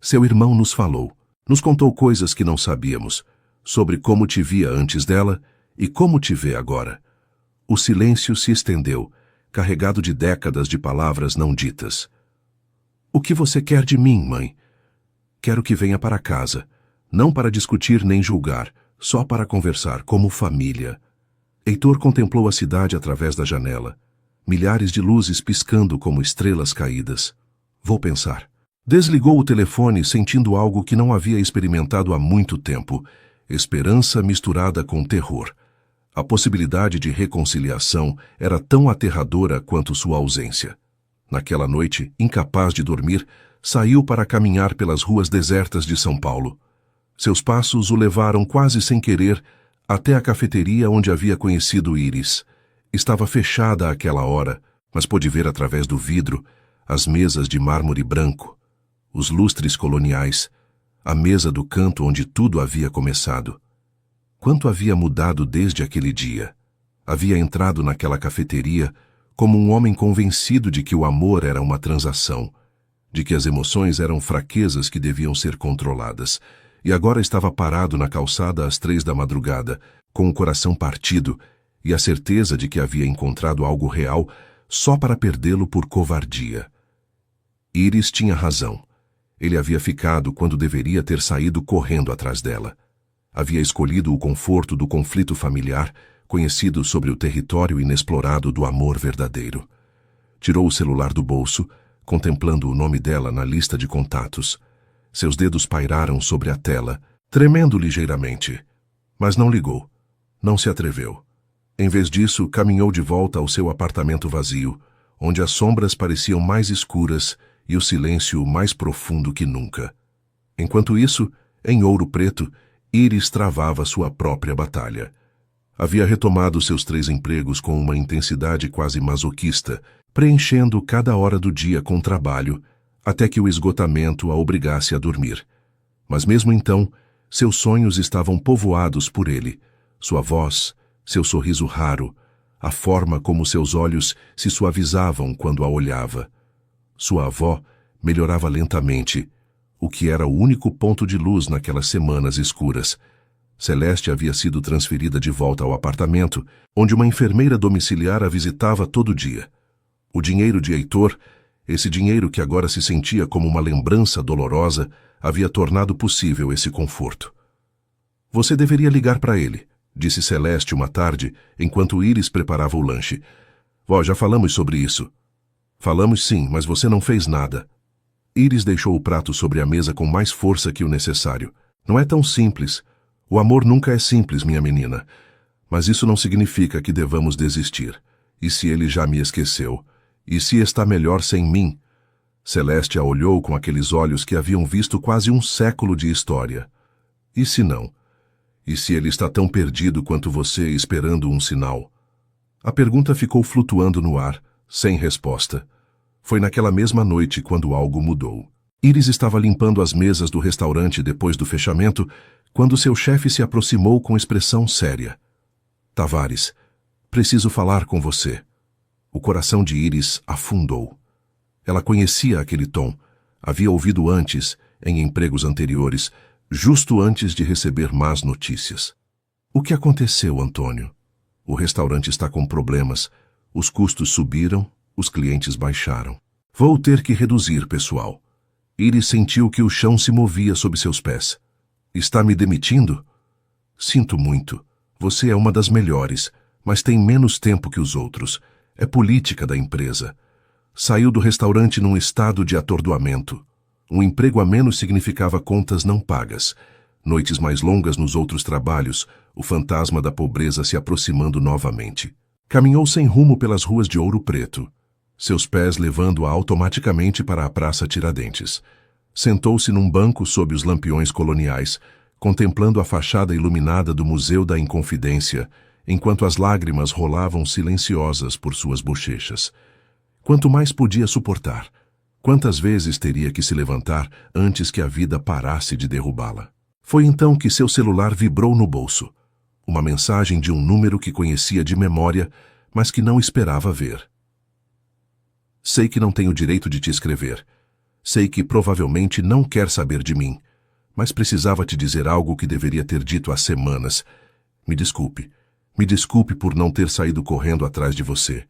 Seu irmão nos falou, nos contou coisas que não sabíamos, sobre como te via antes dela e como te vê agora. O silêncio se estendeu, carregado de décadas de palavras não ditas. O que você quer de mim, mãe? Quero que venha para casa, não para discutir nem julgar, só para conversar como família. Heitor contemplou a cidade através da janela, milhares de luzes piscando como estrelas caídas. Vou pensar. Desligou o telefone sentindo algo que não havia experimentado há muito tempo, esperança misturada com terror. A possibilidade de reconciliação era tão aterradora quanto sua ausência. Naquela noite, incapaz de dormir, saiu para caminhar pelas ruas desertas de São Paulo. Seus passos o levaram quase sem querer até a cafeteria onde havia conhecido Iris. Estava fechada àquela hora, mas pôde ver através do vidro as mesas de mármore branco, os lustres coloniais, a mesa do canto onde tudo havia começado. Quanto havia mudado desde aquele dia? Havia entrado naquela cafeteria como um homem convencido de que o amor era uma transação, de que as emoções eram fraquezas que deviam ser controladas, e agora estava parado na calçada às 3 da madrugada, com o coração partido e a certeza de que havia encontrado algo real só para perdê-lo por covardia. Iris tinha razão. Ele havia ficado quando deveria ter saído correndo atrás dela. Havia escolhido o conforto do conflito familiar, conhecido sobre o território inexplorado do amor verdadeiro. Tirou o celular do bolso, contemplando o nome dela na lista de contatos. Seus dedos pairaram sobre a tela, tremendo ligeiramente. Mas não ligou. Não se atreveu. Em vez disso, caminhou de volta ao seu apartamento vazio, onde as sombras pareciam mais escuras e o silêncio mais profundo que nunca. Enquanto isso, em Ouro Preto, Iris travava sua própria batalha. Havia retomado seus 3 empregos com uma intensidade quase masoquista, preenchendo cada hora do dia com trabalho, até que o esgotamento a obrigasse a dormir. Mas mesmo então, seus sonhos estavam povoados por ele, sua voz, seu sorriso raro, a forma como seus olhos se suavizavam quando a olhava. Sua avó melhorava lentamente, o que era o único ponto de luz naquelas semanas escuras. Celeste havia sido transferida de volta ao apartamento, onde uma enfermeira domiciliar a visitava todo dia. O dinheiro de Heitor, esse dinheiro que agora se sentia como uma lembrança dolorosa, havia tornado possível esse conforto. Você deveria ligar para ele, disse Celeste uma tarde, enquanto Iris preparava o lanche. Vó, já falamos sobre isso. Falamos sim, mas você não fez nada. Iris deixou o prato sobre a mesa com mais força que o necessário. Não é tão simples. O amor nunca é simples, minha menina. Mas isso não significa que devamos desistir. E se ele já me esqueceu? E se está melhor sem mim? Celeste a olhou com aqueles olhos que haviam visto quase um século de história. E se não? E se ele está tão perdido quanto você, esperando um sinal? A pergunta ficou flutuando no ar, sem resposta. Foi naquela mesma noite quando algo mudou. Iris estava limpando as mesas do restaurante depois do fechamento, quando seu chefe se aproximou com expressão séria. Tavares, preciso falar com você. O coração de Iris afundou. Ela conhecia aquele tom. Havia ouvido antes, em empregos anteriores, justo antes de receber más notícias. O que aconteceu, Antônio? O restaurante está com problemas. Os custos subiram, os clientes baixaram. Vou ter que reduzir, pessoal. Iris sentiu que o chão se movia sob seus pés. Está me demitindo? Sinto muito. Você é uma das melhores, mas tem menos tempo que os outros. É política da empresa. Saiu do restaurante num estado de atordoamento. Um emprego a menos significava contas não pagas. Noites mais longas nos outros trabalhos, o fantasma da pobreza se aproximando novamente. Caminhou sem rumo pelas ruas de Ouro Preto, seus pés levando-a automaticamente para a Praça Tiradentes. Sentou-se num banco sob os lampiões coloniais, contemplando a fachada iluminada do Museu da Inconfidência, enquanto as lágrimas rolavam silenciosas por suas bochechas. Quanto mais podia suportar? Quantas vezes teria que se levantar antes que a vida parasse de derrubá-la? Foi então que seu celular vibrou no bolso. Uma mensagem de um número que conhecia de memória, mas que não esperava ver. Sei que não tenho direito de te escrever. Sei que provavelmente não quer saber de mim, mas precisava te dizer algo que deveria ter dito há semanas. Me desculpe. Me desculpe por não ter saído correndo atrás de você.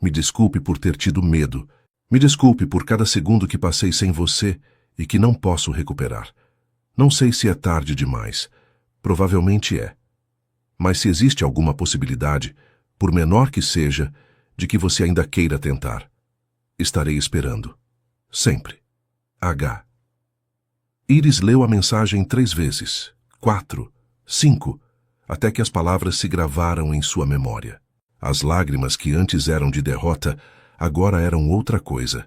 Me desculpe por ter tido medo. Me desculpe por cada segundo que passei sem você e que não posso recuperar. Não sei se é tarde demais. Provavelmente é. Mas se existe alguma possibilidade, por menor que seja, de que você ainda queira tentar, estarei esperando. Sempre. H. Iris leu a mensagem 3 vezes, 4, 5, até que as palavras se gravaram em sua memória. As lágrimas que antes eram de derrota, agora eram outra coisa.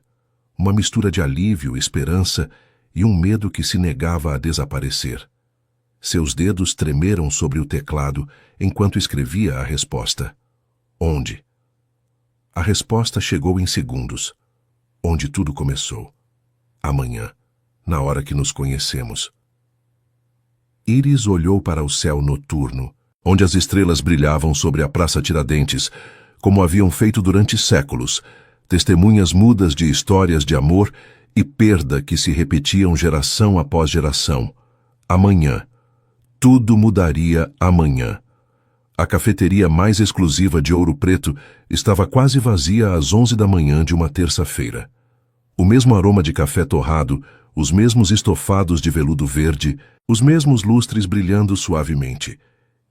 Uma mistura de alívio, esperança e um medo que se negava a desaparecer. Seus dedos tremeram sobre o teclado enquanto escrevia a resposta. Onde? A resposta chegou em segundos. Onde tudo começou. Amanhã, na hora que nos conhecemos. Iris olhou para o céu noturno, onde as estrelas brilhavam sobre a Praça Tiradentes, como haviam feito durante séculos, testemunhas mudas de histórias de amor e perda que se repetiam geração após geração. Amanhã. Tudo mudaria amanhã. A cafeteria mais exclusiva de Ouro Preto estava quase vazia às 11 da manhã de uma terça-feira. O mesmo aroma de café torrado, os mesmos estofados de veludo verde, os mesmos lustres brilhando suavemente.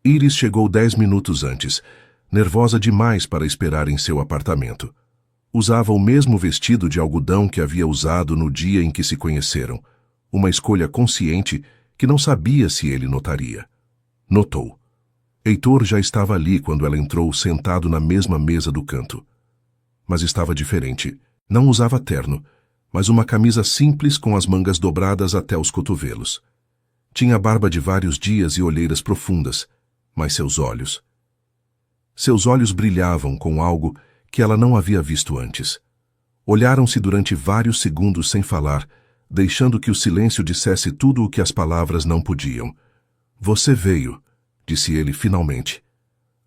Iris chegou 10 minutos antes, nervosa demais para esperar em seu apartamento. Usava o mesmo vestido de algodão que havia usado no dia em que se conheceram. Uma escolha consciente que não sabia se ele notaria. Notou. Heitor já estava ali quando ela entrou, sentado na mesma mesa do canto. Mas estava diferente. Não usava terno, mas uma camisa simples com as mangas dobradas até os cotovelos. Tinha barba de vários dias e olheiras profundas, mas seus olhos brilhavam com algo que ela não havia visto antes. Olharam-se durante vários segundos sem falar, deixando que o silêncio dissesse tudo o que as palavras não podiam. Você veio, disse ele finalmente.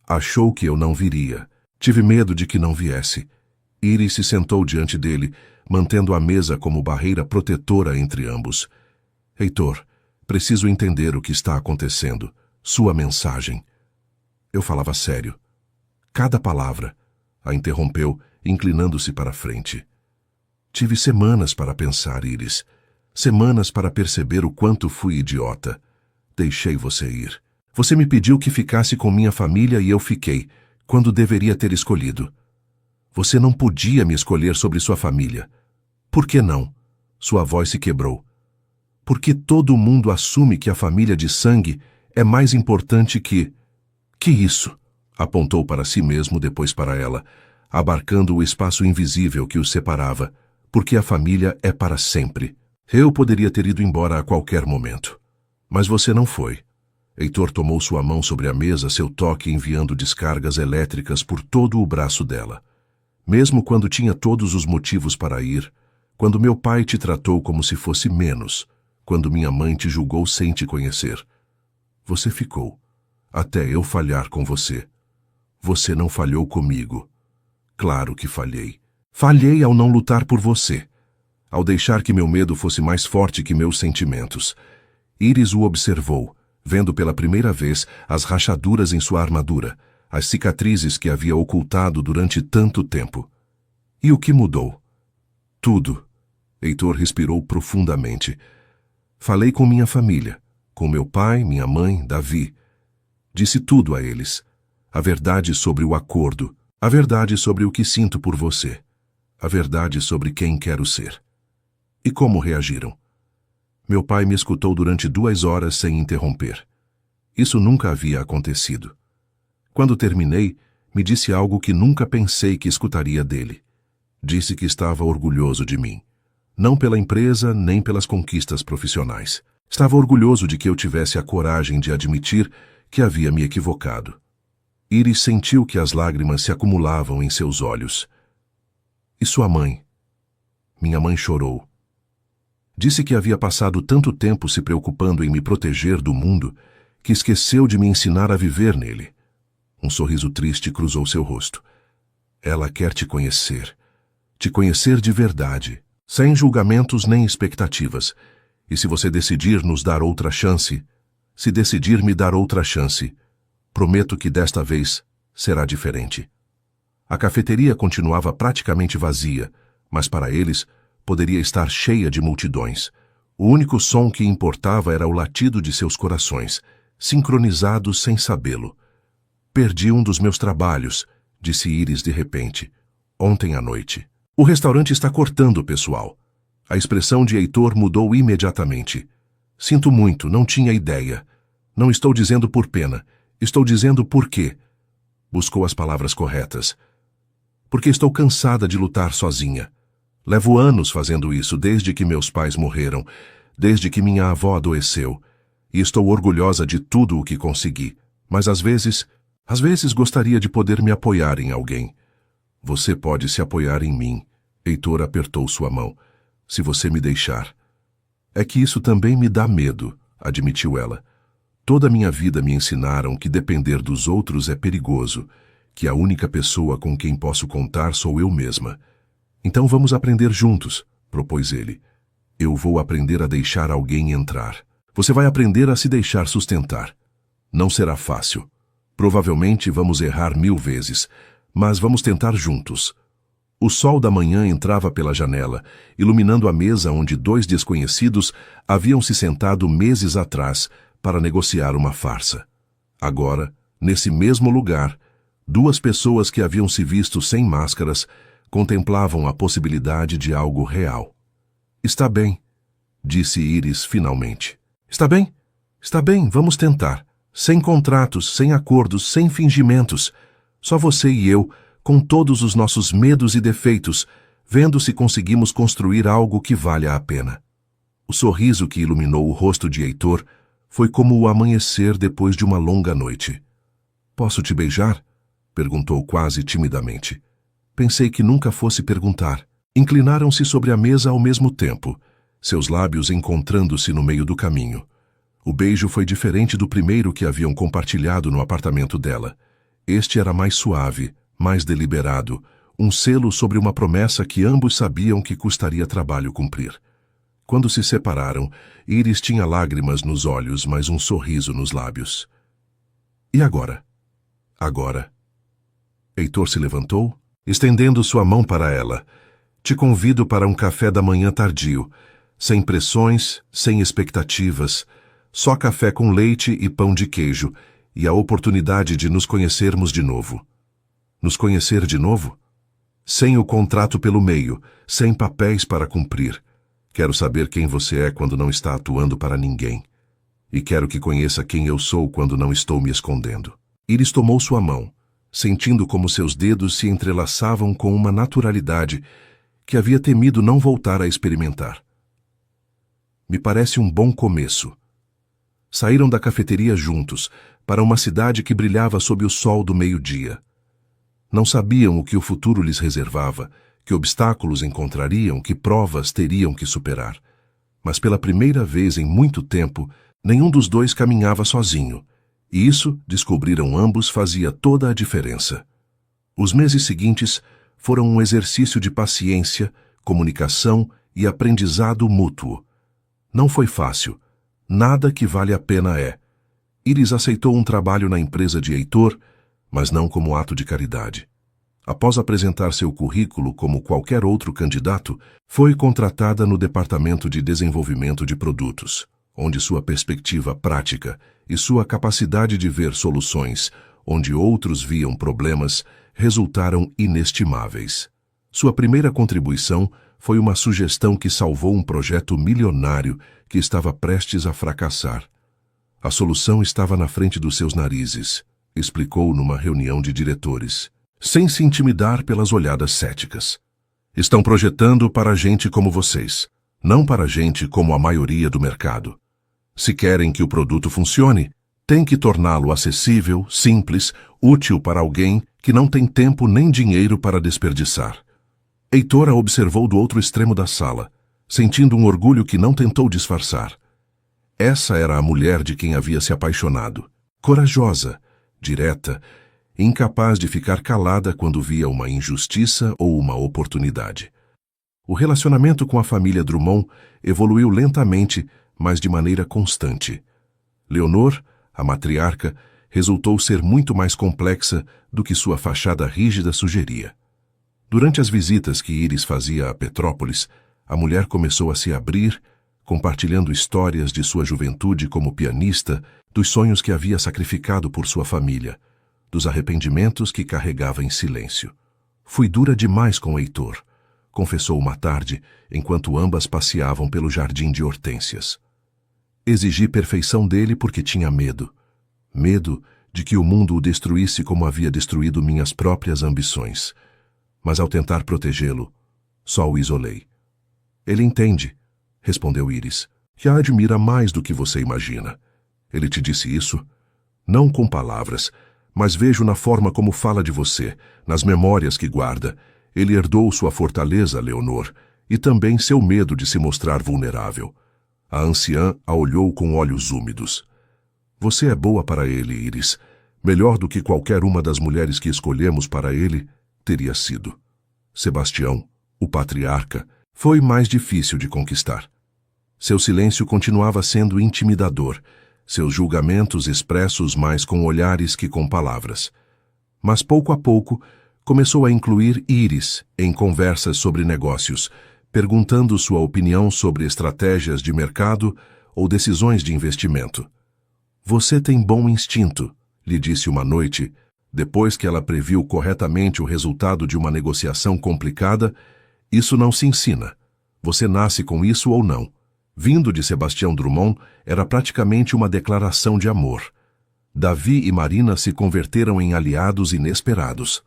Achou que eu não viria. Tive medo de que não viesse. Iris se sentou diante dele, mantendo a mesa como barreira protetora entre ambos. Heitor, preciso entender o que está acontecendo. Sua mensagem. Eu falava sério. Cada palavra, a interrompeu, inclinando-se para a frente. Tive semanas para pensar, Iris. Semanas para perceber o quanto fui idiota. Deixei você ir. Você me pediu que ficasse com minha família e eu fiquei, quando deveria ter escolhido. Você não podia me escolher sobre sua família. Por que não? Sua voz se quebrou. Porque todo mundo assume que a família de sangue é mais importante que... Que isso? Apontou para si mesmo, depois para ela, abarcando o espaço invisível que os separava, porque a família é para sempre. Eu poderia ter ido embora a qualquer momento. Mas você não foi. Heitor tomou sua mão sobre a mesa, seu toque enviando descargas elétricas por todo o braço dela. Mesmo quando tinha todos os motivos para ir, quando meu pai te tratou como se fosse menos, quando minha mãe te julgou sem te conhecer. Você ficou, até eu falhar com você. Você não falhou comigo. Claro que falhei. Falhei ao não lutar por você, ao deixar que meu medo fosse mais forte que meus sentimentos. Iris o observou, vendo pela primeira vez as rachaduras em sua armadura, as cicatrizes que havia ocultado durante tanto tempo. E o que mudou? Tudo. Heitor respirou profundamente. Falei com minha família, com meu pai, minha mãe, Davi. Disse tudo a eles. A verdade sobre o acordo, a verdade sobre o que sinto por você, a verdade sobre quem quero ser. E como reagiram? Meu pai me escutou durante 2 horas sem interromper. Isso nunca havia acontecido. Quando terminei, me disse algo que nunca pensei que escutaria dele. Disse que estava orgulhoso de mim. Não pela empresa, nem pelas conquistas profissionais. Estava orgulhoso de que eu tivesse a coragem de admitir que havia me equivocado. Iris sentiu que as lágrimas se acumulavam em seus olhos. E sua mãe? Minha mãe chorou. Disse que havia passado tanto tempo se preocupando em me proteger do mundo que esqueceu de me ensinar a viver nele. Um sorriso triste cruzou seu rosto. Ela quer te conhecer de verdade, sem julgamentos nem expectativas. E se você decidir nos dar outra chance, se decidir me dar outra chance, prometo que desta vez será diferente. A cafeteria continuava praticamente vazia, mas para eles poderia estar cheia de multidões. O único som que importava era o latido de seus corações, sincronizados sem sabê-lo. Perdi um dos meus trabalhos, disse Iris de repente, ontem à noite. O restaurante está cortando, pessoal. A expressão de Heitor mudou imediatamente. Sinto muito, não tinha ideia. Não estou dizendo por pena. Estou dizendo por quê. Buscou as palavras corretas. Porque estou cansada de lutar sozinha. Levo anos fazendo isso desde que meus pais morreram, desde que minha avó adoeceu. E estou orgulhosa de tudo o que consegui. Mas às vezes gostaria de poder me apoiar em alguém. Você pode se apoiar em mim. Heitor apertou sua mão. Se você me deixar. É que isso também me dá medo, admitiu ela. Toda a minha vida me ensinaram que depender dos outros é perigoso, que a única pessoa com quem posso contar sou eu mesma. Então vamos aprender juntos, propôs ele. Eu vou aprender a deixar alguém entrar. Você vai aprender a se deixar sustentar. Não será fácil. Provavelmente vamos errar 1000 vezes, mas vamos tentar juntos. O sol da manhã entrava pela janela, iluminando a mesa onde 2 desconhecidos haviam se sentado meses atrás para negociar uma farsa. Agora, nesse mesmo lugar, 2 pessoas que haviam se visto sem máscaras contemplavam a possibilidade de algo real. Está bem, disse Iris finalmente. Está bem? Está bem, vamos tentar. Sem contratos, sem acordos, sem fingimentos. Só você e eu, com todos os nossos medos e defeitos, vendo se conseguimos construir algo que valha a pena. O sorriso que iluminou o rosto de Heitor foi como o amanhecer depois de uma longa noite. Posso te beijar? Perguntou quase timidamente. Pensei que nunca fosse perguntar. Inclinaram-se sobre a mesa ao mesmo tempo, seus lábios encontrando-se no meio do caminho. O beijo foi diferente do primeiro que haviam compartilhado no apartamento dela. Este era mais suave, mais deliberado, um selo sobre uma promessa que ambos sabiam que custaria trabalho cumprir. Quando se separaram, Iris tinha lágrimas nos olhos, mas um sorriso nos lábios. E agora? Agora? Heitor se levantou, estendendo sua mão para ela. Te convido para um café da manhã tardio, sem pressões, sem expectativas, só café com leite e pão de queijo, e a oportunidade de nos conhecermos de novo. Nos conhecer de novo? Sem o contrato pelo meio, sem papéis para cumprir. Quero saber quem você é quando não está atuando para ninguém. E quero que conheça quem eu sou quando não estou me escondendo. Iris tomou sua mão, sentindo como seus dedos se entrelaçavam com uma naturalidade que havia temido não voltar a experimentar. Me parece um bom começo. Saíram da cafeteria juntos, para uma cidade que brilhava sob o sol do meio-dia. Não sabiam o que o futuro lhes reservava, que obstáculos encontrariam, que provas teriam que superar. Mas pela primeira vez em muito tempo, nenhum dos dois caminhava sozinho, e isso, descobriram ambos, fazia toda a diferença. Os meses seguintes foram um exercício de paciência, comunicação e aprendizado mútuo. Não foi fácil. Nada que vale a pena é. Iris aceitou um trabalho na empresa de Heitor, mas não como ato de caridade. Após apresentar seu currículo como qualquer outro candidato, foi contratada no Departamento de Desenvolvimento de Produtos, onde sua perspectiva prática e sua capacidade de ver soluções, onde outros viam problemas, resultaram inestimáveis. Sua primeira contribuição foi uma sugestão que salvou um projeto milionário que estava prestes a fracassar. A solução estava na frente dos seus narizes, explicou numa reunião de diretores, sem se intimidar pelas olhadas céticas. Estão projetando para gente como vocês, não para gente como a maioria do mercado. Se querem que o produto funcione, tem que torná-lo acessível, simples, útil para alguém que não tem tempo nem dinheiro para desperdiçar. Heitor a observou do outro extremo da sala, sentindo um orgulho que não tentou disfarçar. Essa era a mulher de quem havia se apaixonado. Corajosa, direta, incapaz de ficar calada quando via uma injustiça ou uma oportunidade. O relacionamento com a família Drummond evoluiu lentamente, mas de maneira constante. Leonor, a matriarca, resultou ser muito mais complexa do que sua fachada rígida sugeria. Durante as visitas que Iris fazia a Petrópolis, a mulher começou a se abrir, compartilhando histórias de sua juventude como pianista, dos sonhos que havia sacrificado por sua família, dos arrependimentos que carregava em silêncio. Fui dura demais com Heitor, confessou uma tarde, enquanto ambas passeavam pelo jardim de hortênsias. Exigi perfeição dele porque tinha medo. Medo de que o mundo o destruísse como havia destruído minhas próprias ambições. Mas ao tentar protegê-lo, só o isolei. Ele entende, respondeu Iris, que a admira mais do que você imagina. Ele te disse isso? Não com palavras, mas vejo na forma como fala de você, nas memórias que guarda. Ele herdou sua fortaleza, Leonor, e também seu medo de se mostrar vulnerável. A anciã a olhou com olhos úmidos. Você é boa para ele, Iris. Melhor do que qualquer uma das mulheres que escolhemos para ele teria sido. Sebastião, o patriarca, foi mais difícil de conquistar. Seu silêncio continuava sendo intimidador, seus julgamentos expressos mais com olhares que com palavras. Mas pouco a pouco, começou a incluir Iris em conversas sobre negócios, perguntando sua opinião sobre estratégias de mercado ou decisões de investimento. Você tem bom instinto, lhe disse uma noite, depois que ela previu corretamente o resultado de uma negociação complicada. Isso não se ensina. Você nasce com isso ou não. Vindo de Sebastião Drummond, era praticamente uma declaração de amor. Davi e Marina se converteram em aliados inesperados.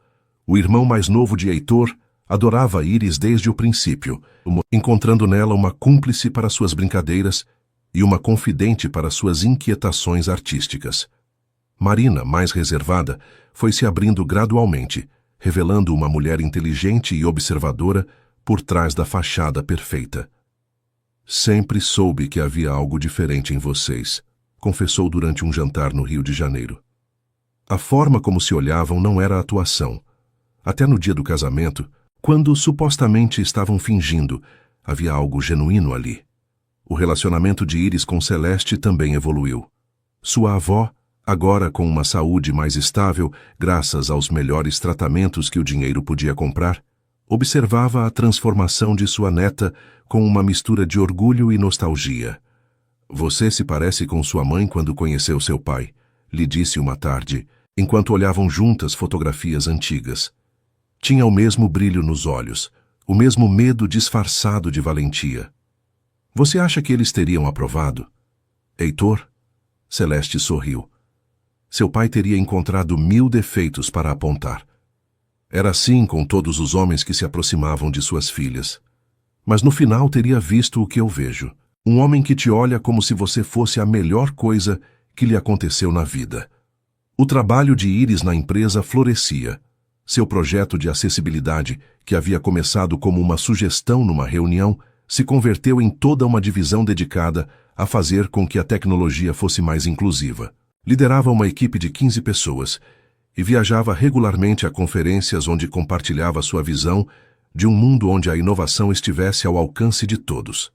O irmão mais novo de Heitor adorava Iris desde o princípio, encontrando nela uma cúmplice para suas brincadeiras e uma confidente para suas inquietações artísticas. Marina, mais reservada, foi se abrindo gradualmente, revelando uma mulher inteligente e observadora por trás da fachada perfeita. Sempre soube que havia algo diferente em vocês, confessou durante um jantar no Rio de Janeiro. A forma como se olhavam não era atuação. Até no dia do casamento, quando supostamente estavam fingindo, havia algo genuíno ali. O relacionamento de Iris com Celeste também evoluiu. Sua avó, agora com uma saúde mais estável, graças aos melhores tratamentos que o dinheiro podia comprar, observava a transformação de sua neta com uma mistura de orgulho e nostalgia. Você se parece com sua mãe quando conheceu seu pai, lhe disse uma tarde, enquanto olhavam juntas fotografias antigas. Tinha o mesmo brilho nos olhos, o mesmo medo disfarçado de valentia. Você acha que eles teriam aprovado? Heitor? Celeste sorriu. Seu pai teria encontrado 1000 defeitos para apontar. Era assim com todos os homens que se aproximavam de suas filhas. Mas no final teria visto o que eu vejo. Um homem que te olha como se você fosse a melhor coisa que lhe aconteceu na vida. O trabalho de Iris na empresa florescia. Seu projeto de acessibilidade, que havia começado como uma sugestão numa reunião, se converteu em toda uma divisão dedicada a fazer com que a tecnologia fosse mais inclusiva. Liderava uma equipe de 15 pessoas e viajava regularmente a conferências onde compartilhava sua visão de um mundo onde a inovação estivesse ao alcance de todos.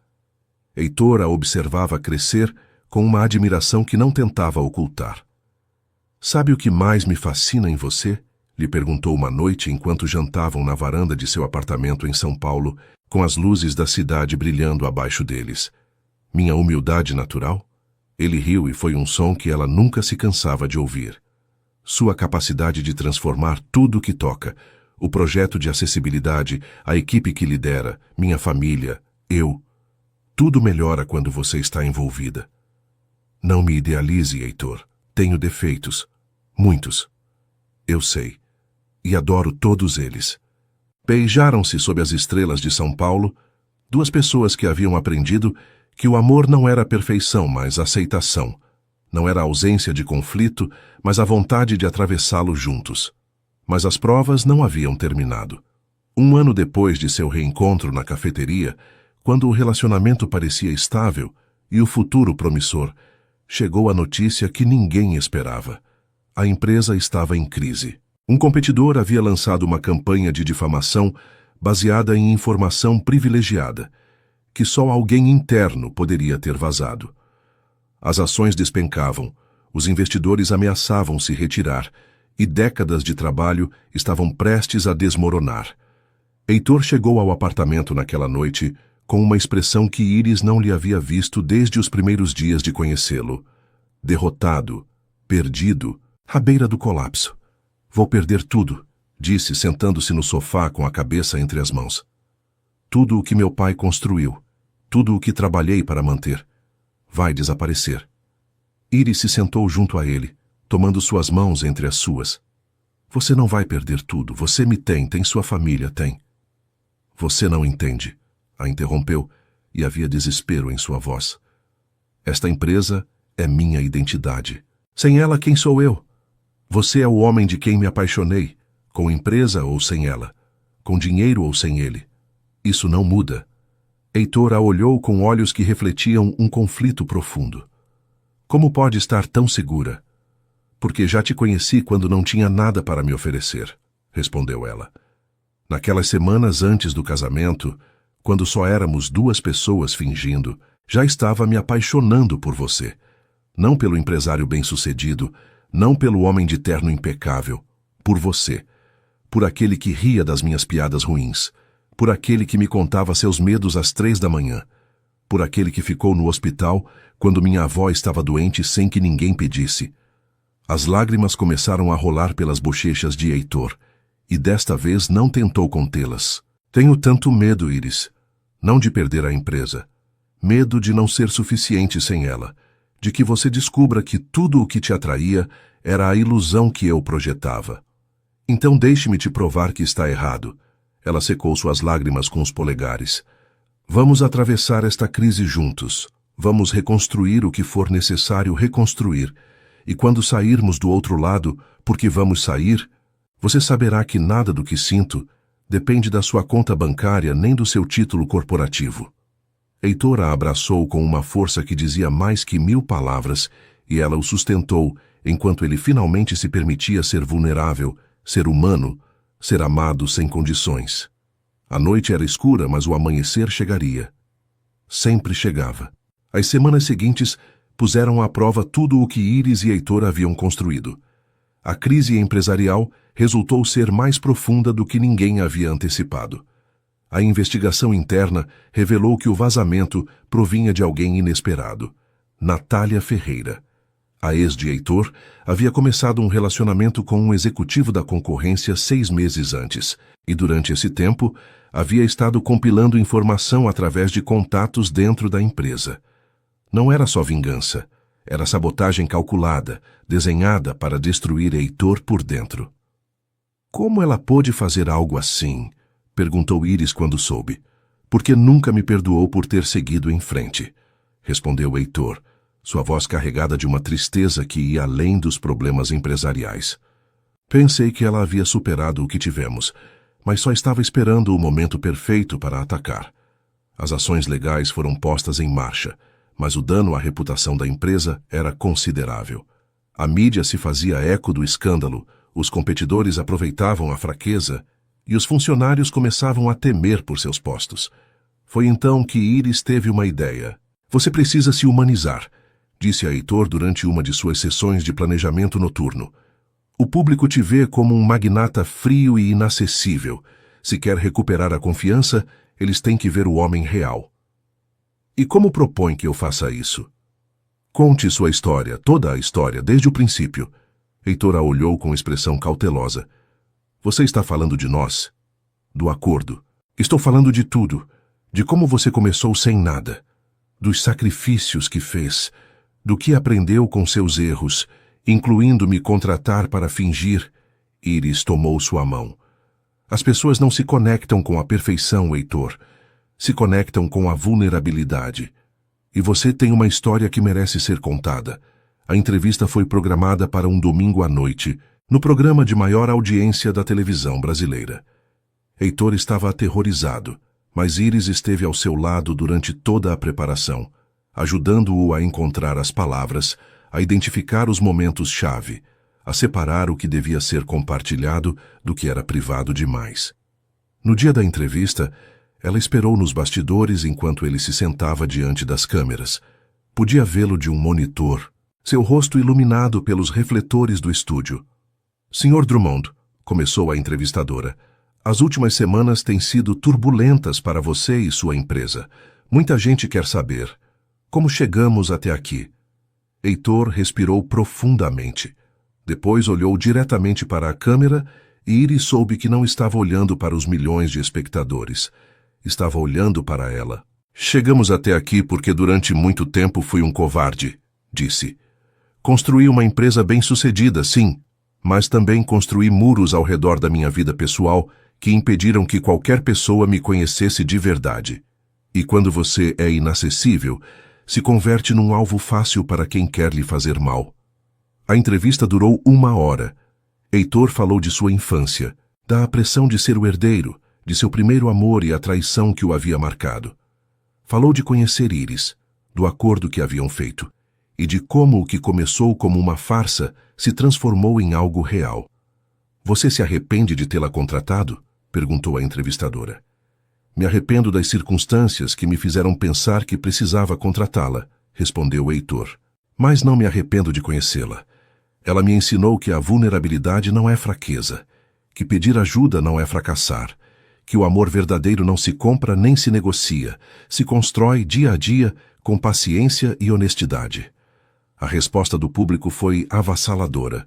Heitor a observava crescer com uma admiração que não tentava ocultar. Sabe o que mais me fascina em você? Lhe perguntou uma noite enquanto jantavam na varanda de seu apartamento em São Paulo, com as luzes da cidade brilhando abaixo deles. Minha humildade natural? Ele riu e foi um som que ela nunca se cansava de ouvir. Sua capacidade de transformar tudo o que toca, o projeto de acessibilidade, a equipe que lidera, minha família, eu. Tudo melhora quando você está envolvida. Não me idealize, Heitor. Tenho defeitos. Muitos. Eu sei. E adoro todos eles. Beijaram-se sob as estrelas de São Paulo, duas pessoas que haviam aprendido que o amor não era perfeição, mas aceitação. Não era ausência de conflito, mas a vontade de atravessá-lo juntos. Mas as provas não haviam terminado. Um ano depois de seu reencontro na cafeteria, quando o relacionamento parecia estável e o futuro promissor, chegou a notícia que ninguém esperava. A empresa estava em crise. Um competidor havia lançado uma campanha de difamação baseada em informação privilegiada, que só alguém interno poderia ter vazado. As ações despencavam, os investidores ameaçavam se retirar, e décadas de trabalho estavam prestes a desmoronar. Heitor chegou ao apartamento naquela noite com uma expressão que Iris não lhe havia visto desde os primeiros dias de conhecê-lo. Derrotado, perdido, à beira do colapso. Vou perder tudo, disse, sentando-se no sofá com a cabeça entre as mãos. Tudo o que meu pai construiu, tudo o que trabalhei para manter. Vai desaparecer. Iris se sentou junto a ele, tomando suas mãos entre as suas. Você não vai perder tudo. Você me tem sua família, tem. Você não entende, a interrompeu, e havia desespero em sua voz. Esta empresa é minha identidade. Sem ela, quem sou eu? Você é o homem de quem me apaixonei, com empresa ou sem ela, com dinheiro ou sem ele. Isso não muda. Heitor a olhou com olhos que refletiam um conflito profundo. Como pode estar tão segura? Porque já te conheci quando não tinha nada para me oferecer, respondeu ela. Naquelas semanas antes do casamento, quando só éramos duas pessoas fingindo, já estava me apaixonando por você. Não pelo empresário bem-sucedido, não pelo homem de terno impecável, por você. Por aquele que ria das minhas piadas ruins, por aquele que me contava seus medos às 3 da manhã, por aquele que ficou no hospital quando minha avó estava doente sem que ninguém pedisse. As lágrimas começaram a rolar pelas bochechas de Heitor, e desta vez não tentou contê-las. Tenho tanto medo, Iris, não de perder a empresa. Medo de não ser suficiente sem ela, de que você descubra que tudo o que te atraía era a ilusão que eu projetava. Então deixe-me te provar que está errado. Ela secou suas lágrimas com os polegares. Vamos atravessar esta crise juntos. Vamos reconstruir o que for necessário reconstruir. E quando sairmos do outro lado, porque vamos sair, você saberá que nada do que sinto depende da sua conta bancária nem do seu título corporativo. Heitor a abraçou com uma força que dizia mais que 1000 palavras, e ela o sustentou enquanto ele finalmente se permitia ser vulnerável, ser humano, ser amado sem condições. A noite era escura, mas o amanhecer chegaria. Sempre chegava. As semanas seguintes puseram à prova tudo o que Iris e Heitor haviam construído. A crise empresarial resultou ser mais profunda do que ninguém havia antecipado. A investigação interna revelou que o vazamento provinha de alguém inesperado. Natália Ferreira. A ex de Heitor havia começado um relacionamento com um executivo da concorrência 6 meses antes, e durante esse tempo havia estado compilando informação através de contatos dentro da empresa. Não era só vingança, era sabotagem calculada, desenhada para destruir Heitor por dentro. Como ela pôde fazer algo assim? Perguntou Iris quando soube. Porque nunca me perdoou por ter seguido em frente, respondeu Heitor, sua voz carregada de uma tristeza que ia além dos problemas empresariais. Pensei que ela havia superado o que tivemos, mas só estava esperando o momento perfeito para atacar. As ações legais foram postas em marcha, mas o dano à reputação da empresa era considerável. A mídia se fazia eco do escândalo, os competidores aproveitavam a fraqueza e os funcionários começavam a temer por seus postos. Foi então que Iris teve uma ideia. Você precisa se humanizar, disse a Heitor durante uma de suas sessões de planejamento noturno. O público te vê como um magnata frio e inacessível. Se quer recuperar a confiança, eles têm que ver o homem real. E como propõe que eu faça isso? Conte sua história, toda a história, desde o princípio. Heitor a olhou com expressão cautelosa. Você está falando de nós? Do acordo. Estou falando de tudo. De como você começou sem nada. Dos sacrifícios que fez. Do que aprendeu com seus erros, incluindo me contratar para fingir. Iris tomou sua mão. As pessoas não se conectam com a perfeição, Heitor. Se conectam com a vulnerabilidade. E você tem uma história que merece ser contada. A entrevista foi programada para um domingo à noite, no programa de maior audiência da televisão brasileira. Heitor estava aterrorizado, mas Iris esteve ao seu lado durante toda a preparação, ajudando-o a encontrar as palavras, a identificar os momentos-chave, a separar o que devia ser compartilhado do que era privado demais. No dia da entrevista, ela esperou nos bastidores enquanto ele se sentava diante das câmeras. Podia vê-lo de um monitor, seu rosto iluminado pelos refletores do estúdio. Sr. Drummond, começou a entrevistadora, as últimas semanas têm sido turbulentas para você e sua empresa. Muita gente quer saber como chegamos até aqui. Heitor respirou profundamente. Depois olhou diretamente para a câmera e Iris soube que não estava olhando para os milhões de espectadores. Estava olhando para ela. Chegamos até aqui porque durante muito tempo fui um covarde, disse. Construí uma empresa bem-sucedida, sim, mas também construí muros ao redor da minha vida pessoal que impediram que qualquer pessoa me conhecesse de verdade. E quando você é inacessível, se converte num alvo fácil para quem quer lhe fazer mal. A entrevista durou 1 hora. Heitor falou de sua infância, da pressão de ser o herdeiro, de seu primeiro amor e a traição que o havia marcado. Falou de conhecer Iris, do acordo que haviam feito, e de como o que começou como uma farsa se transformou em algo real. Você se arrepende de tê-la contratado? Perguntou a entrevistadora. Me arrependo das circunstâncias que me fizeram pensar que precisava contratá-la, respondeu Heitor. Mas não me arrependo de conhecê-la. Ela me ensinou que a vulnerabilidade não é fraqueza, que pedir ajuda não é fracassar, que o amor verdadeiro não se compra nem se negocia, se constrói dia a dia com paciência e honestidade. A resposta do público foi avassaladora.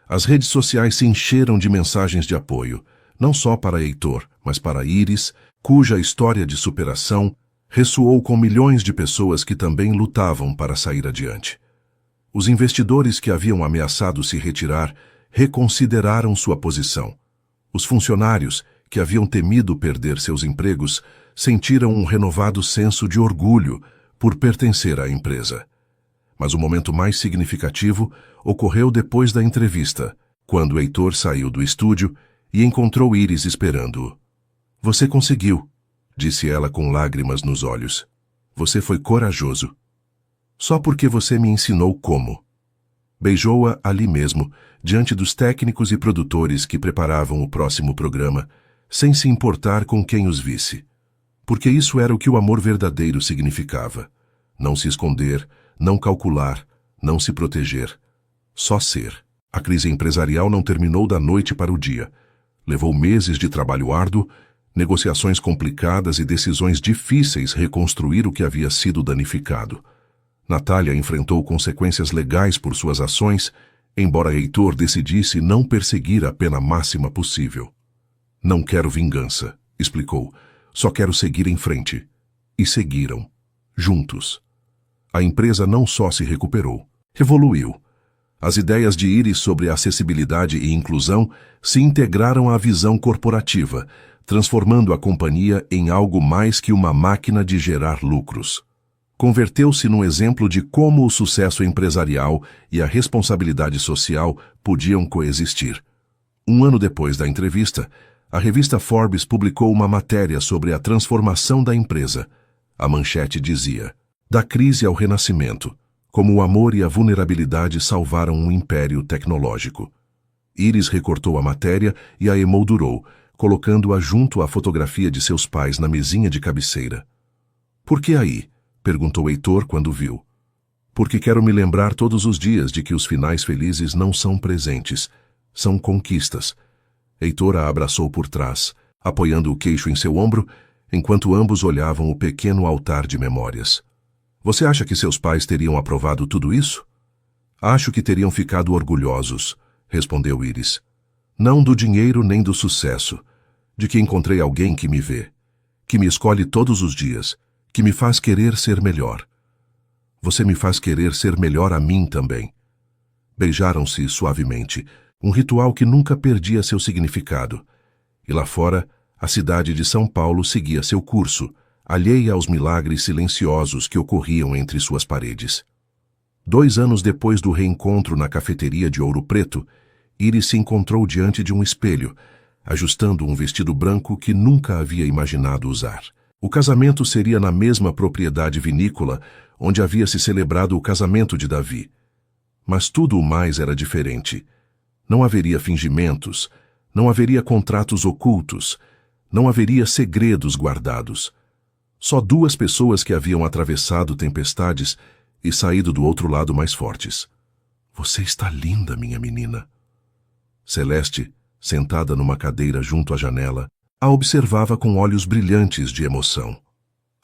As redes sociais se encheram de mensagens de apoio, não só para Heitor, mas para Iris, cuja história de superação ressoou com milhões de pessoas que também lutavam para sair adiante. Os investidores que haviam ameaçado se retirar reconsideraram sua posição. Os funcionários, que haviam temido perder seus empregos, sentiram um renovado senso de orgulho por pertencer à empresa. Mas o momento mais significativo ocorreu depois da entrevista, quando Heitor saiu do estúdio e encontrou Iris esperando-o. Você conseguiu, disse ela com lágrimas nos olhos. Você foi corajoso. Só porque você me ensinou como. Beijou-a ali mesmo, diante dos técnicos e produtores que preparavam o próximo programa, sem se importar com quem os visse. Porque isso era o que o amor verdadeiro significava. Não se esconder, não calcular, não se proteger. Só ser. A crise empresarial não terminou da noite para o dia. Levou meses de trabalho árduo, negociações complicadas e decisões difíceis reconstruir o que havia sido danificado. Natália enfrentou consequências legais por suas ações, embora Heitor decidisse não perseguir a pena máxima possível. Não quero vingança, explicou. Só quero seguir em frente. E seguiram, juntos. A empresa não só se recuperou, evoluiu. As ideias de Iris sobre acessibilidade e inclusão se integraram à visão corporativa, transformando a companhia em algo mais que uma máquina de gerar lucros. Converteu-se num exemplo de como o sucesso empresarial e a responsabilidade social podiam coexistir. 1 ano depois da entrevista, a revista Forbes publicou uma matéria sobre a transformação da empresa. A manchete dizia: da crise ao renascimento, como o amor e a vulnerabilidade salvaram um império tecnológico. Iris recortou a matéria e a emoldurou, colocando-a junto à fotografia de seus pais na mesinha de cabeceira. Por que aí? Perguntou Heitor quando viu. Porque quero me lembrar todos os dias de que os finais felizes não são presentes, são conquistas. Heitor a abraçou por trás, apoiando o queixo em seu ombro, enquanto ambos olhavam o pequeno altar de memórias. Você acha que seus pais teriam aprovado tudo isso? Acho que teriam ficado orgulhosos, respondeu Iris. Não do dinheiro nem do sucesso, de que encontrei alguém que me vê, que me escolhe todos os dias, que me faz querer ser melhor. Você me faz querer ser melhor a mim também. Beijaram-se suavemente, um ritual que nunca perdia seu significado. E lá fora, a cidade de São Paulo seguia seu curso, alheia aos milagres silenciosos que ocorriam entre suas paredes. 2 anos depois do reencontro na cafeteria de Ouro Preto, Iris se encontrou diante de um espelho, ajustando um vestido branco que nunca havia imaginado usar. O casamento seria na mesma propriedade vinícola onde havia se celebrado o casamento de Davi. Mas tudo o mais era diferente. Não haveria fingimentos, não haveria contratos ocultos, não haveria segredos guardados. Só 2 pessoas que haviam atravessado tempestades e saído do outro lado mais fortes. Você está linda, minha menina. Celeste, sentada numa cadeira junto à janela, a observava com olhos brilhantes de emoção.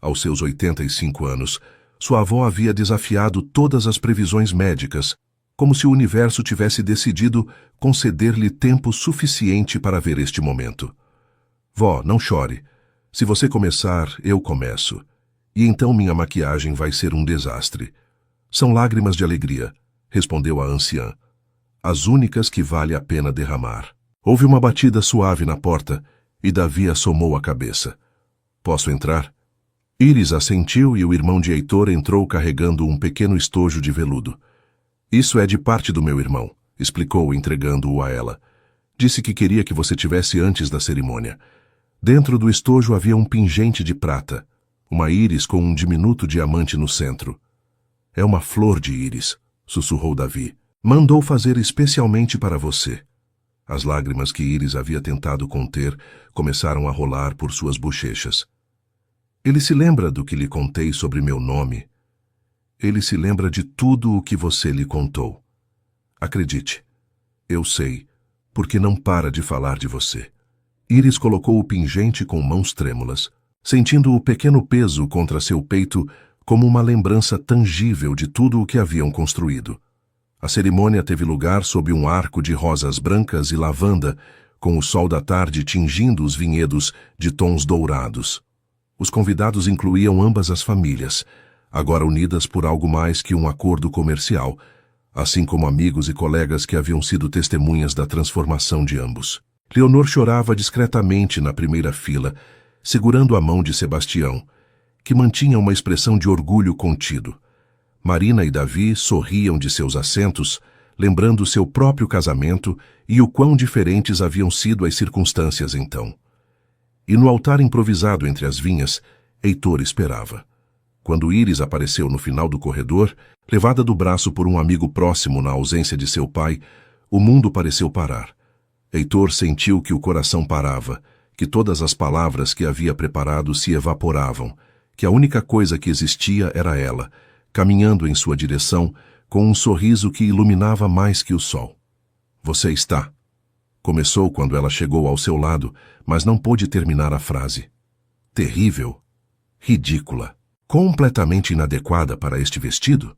Aos seus 85 anos, sua avó havia desafiado todas as previsões médicas, como se o universo tivesse decidido conceder-lhe tempo suficiente para ver este momento. Vó, não chore. Se você começar, eu começo. E então minha maquiagem vai ser um desastre. São lágrimas de alegria, respondeu a anciã. As únicas que vale a pena derramar. Houve uma batida suave na porta e Davi assomou a cabeça. Posso entrar? Íris assentiu e o irmão de Heitor entrou carregando um pequeno estojo de veludo. Isso é de parte do meu irmão, explicou, entregando-o a ela. Disse que queria que você tivesse antes da cerimônia. Dentro do estojo havia um pingente de prata, uma íris com um diminuto diamante no centro. É uma flor de íris, sussurrou Davi. Mandou fazer especialmente para você. As lágrimas que Íris havia tentado conter começaram a rolar por suas bochechas. Ele se lembra do que lhe contei sobre meu nome. Ele se lembra de tudo o que você lhe contou. Acredite, eu sei, porque não para de falar de você. Íris colocou o pingente com mãos trêmulas, sentindo o pequeno peso contra seu peito como uma lembrança tangível de tudo o que haviam construído. A cerimônia teve lugar sob um arco de rosas brancas e lavanda, com o sol da tarde tingindo os vinhedos de tons dourados. Os convidados incluíam ambas as famílias, agora unidas por algo mais que um acordo comercial, assim como amigos e colegas que haviam sido testemunhas da transformação de ambos. Leonor chorava discretamente na primeira fila, segurando a mão de Sebastião, que mantinha uma expressão de orgulho contido. Marina e Davi sorriam de seus assentos, lembrando seu próprio casamento e o quão diferentes haviam sido as circunstâncias então. E no altar improvisado entre as vinhas, Heitor esperava. Quando Íris apareceu no final do corredor, levada do braço por um amigo próximo na ausência de seu pai, o mundo pareceu parar. Heitor sentiu que o coração parava, que todas as palavras que havia preparado se evaporavam, que a única coisa que existia era ela, caminhando em sua direção, com um sorriso que iluminava mais que o sol. Você está. Começou quando ela chegou ao seu lado, mas não pôde terminar a frase. Terrível. Ridícula. Completamente inadequada para este vestido?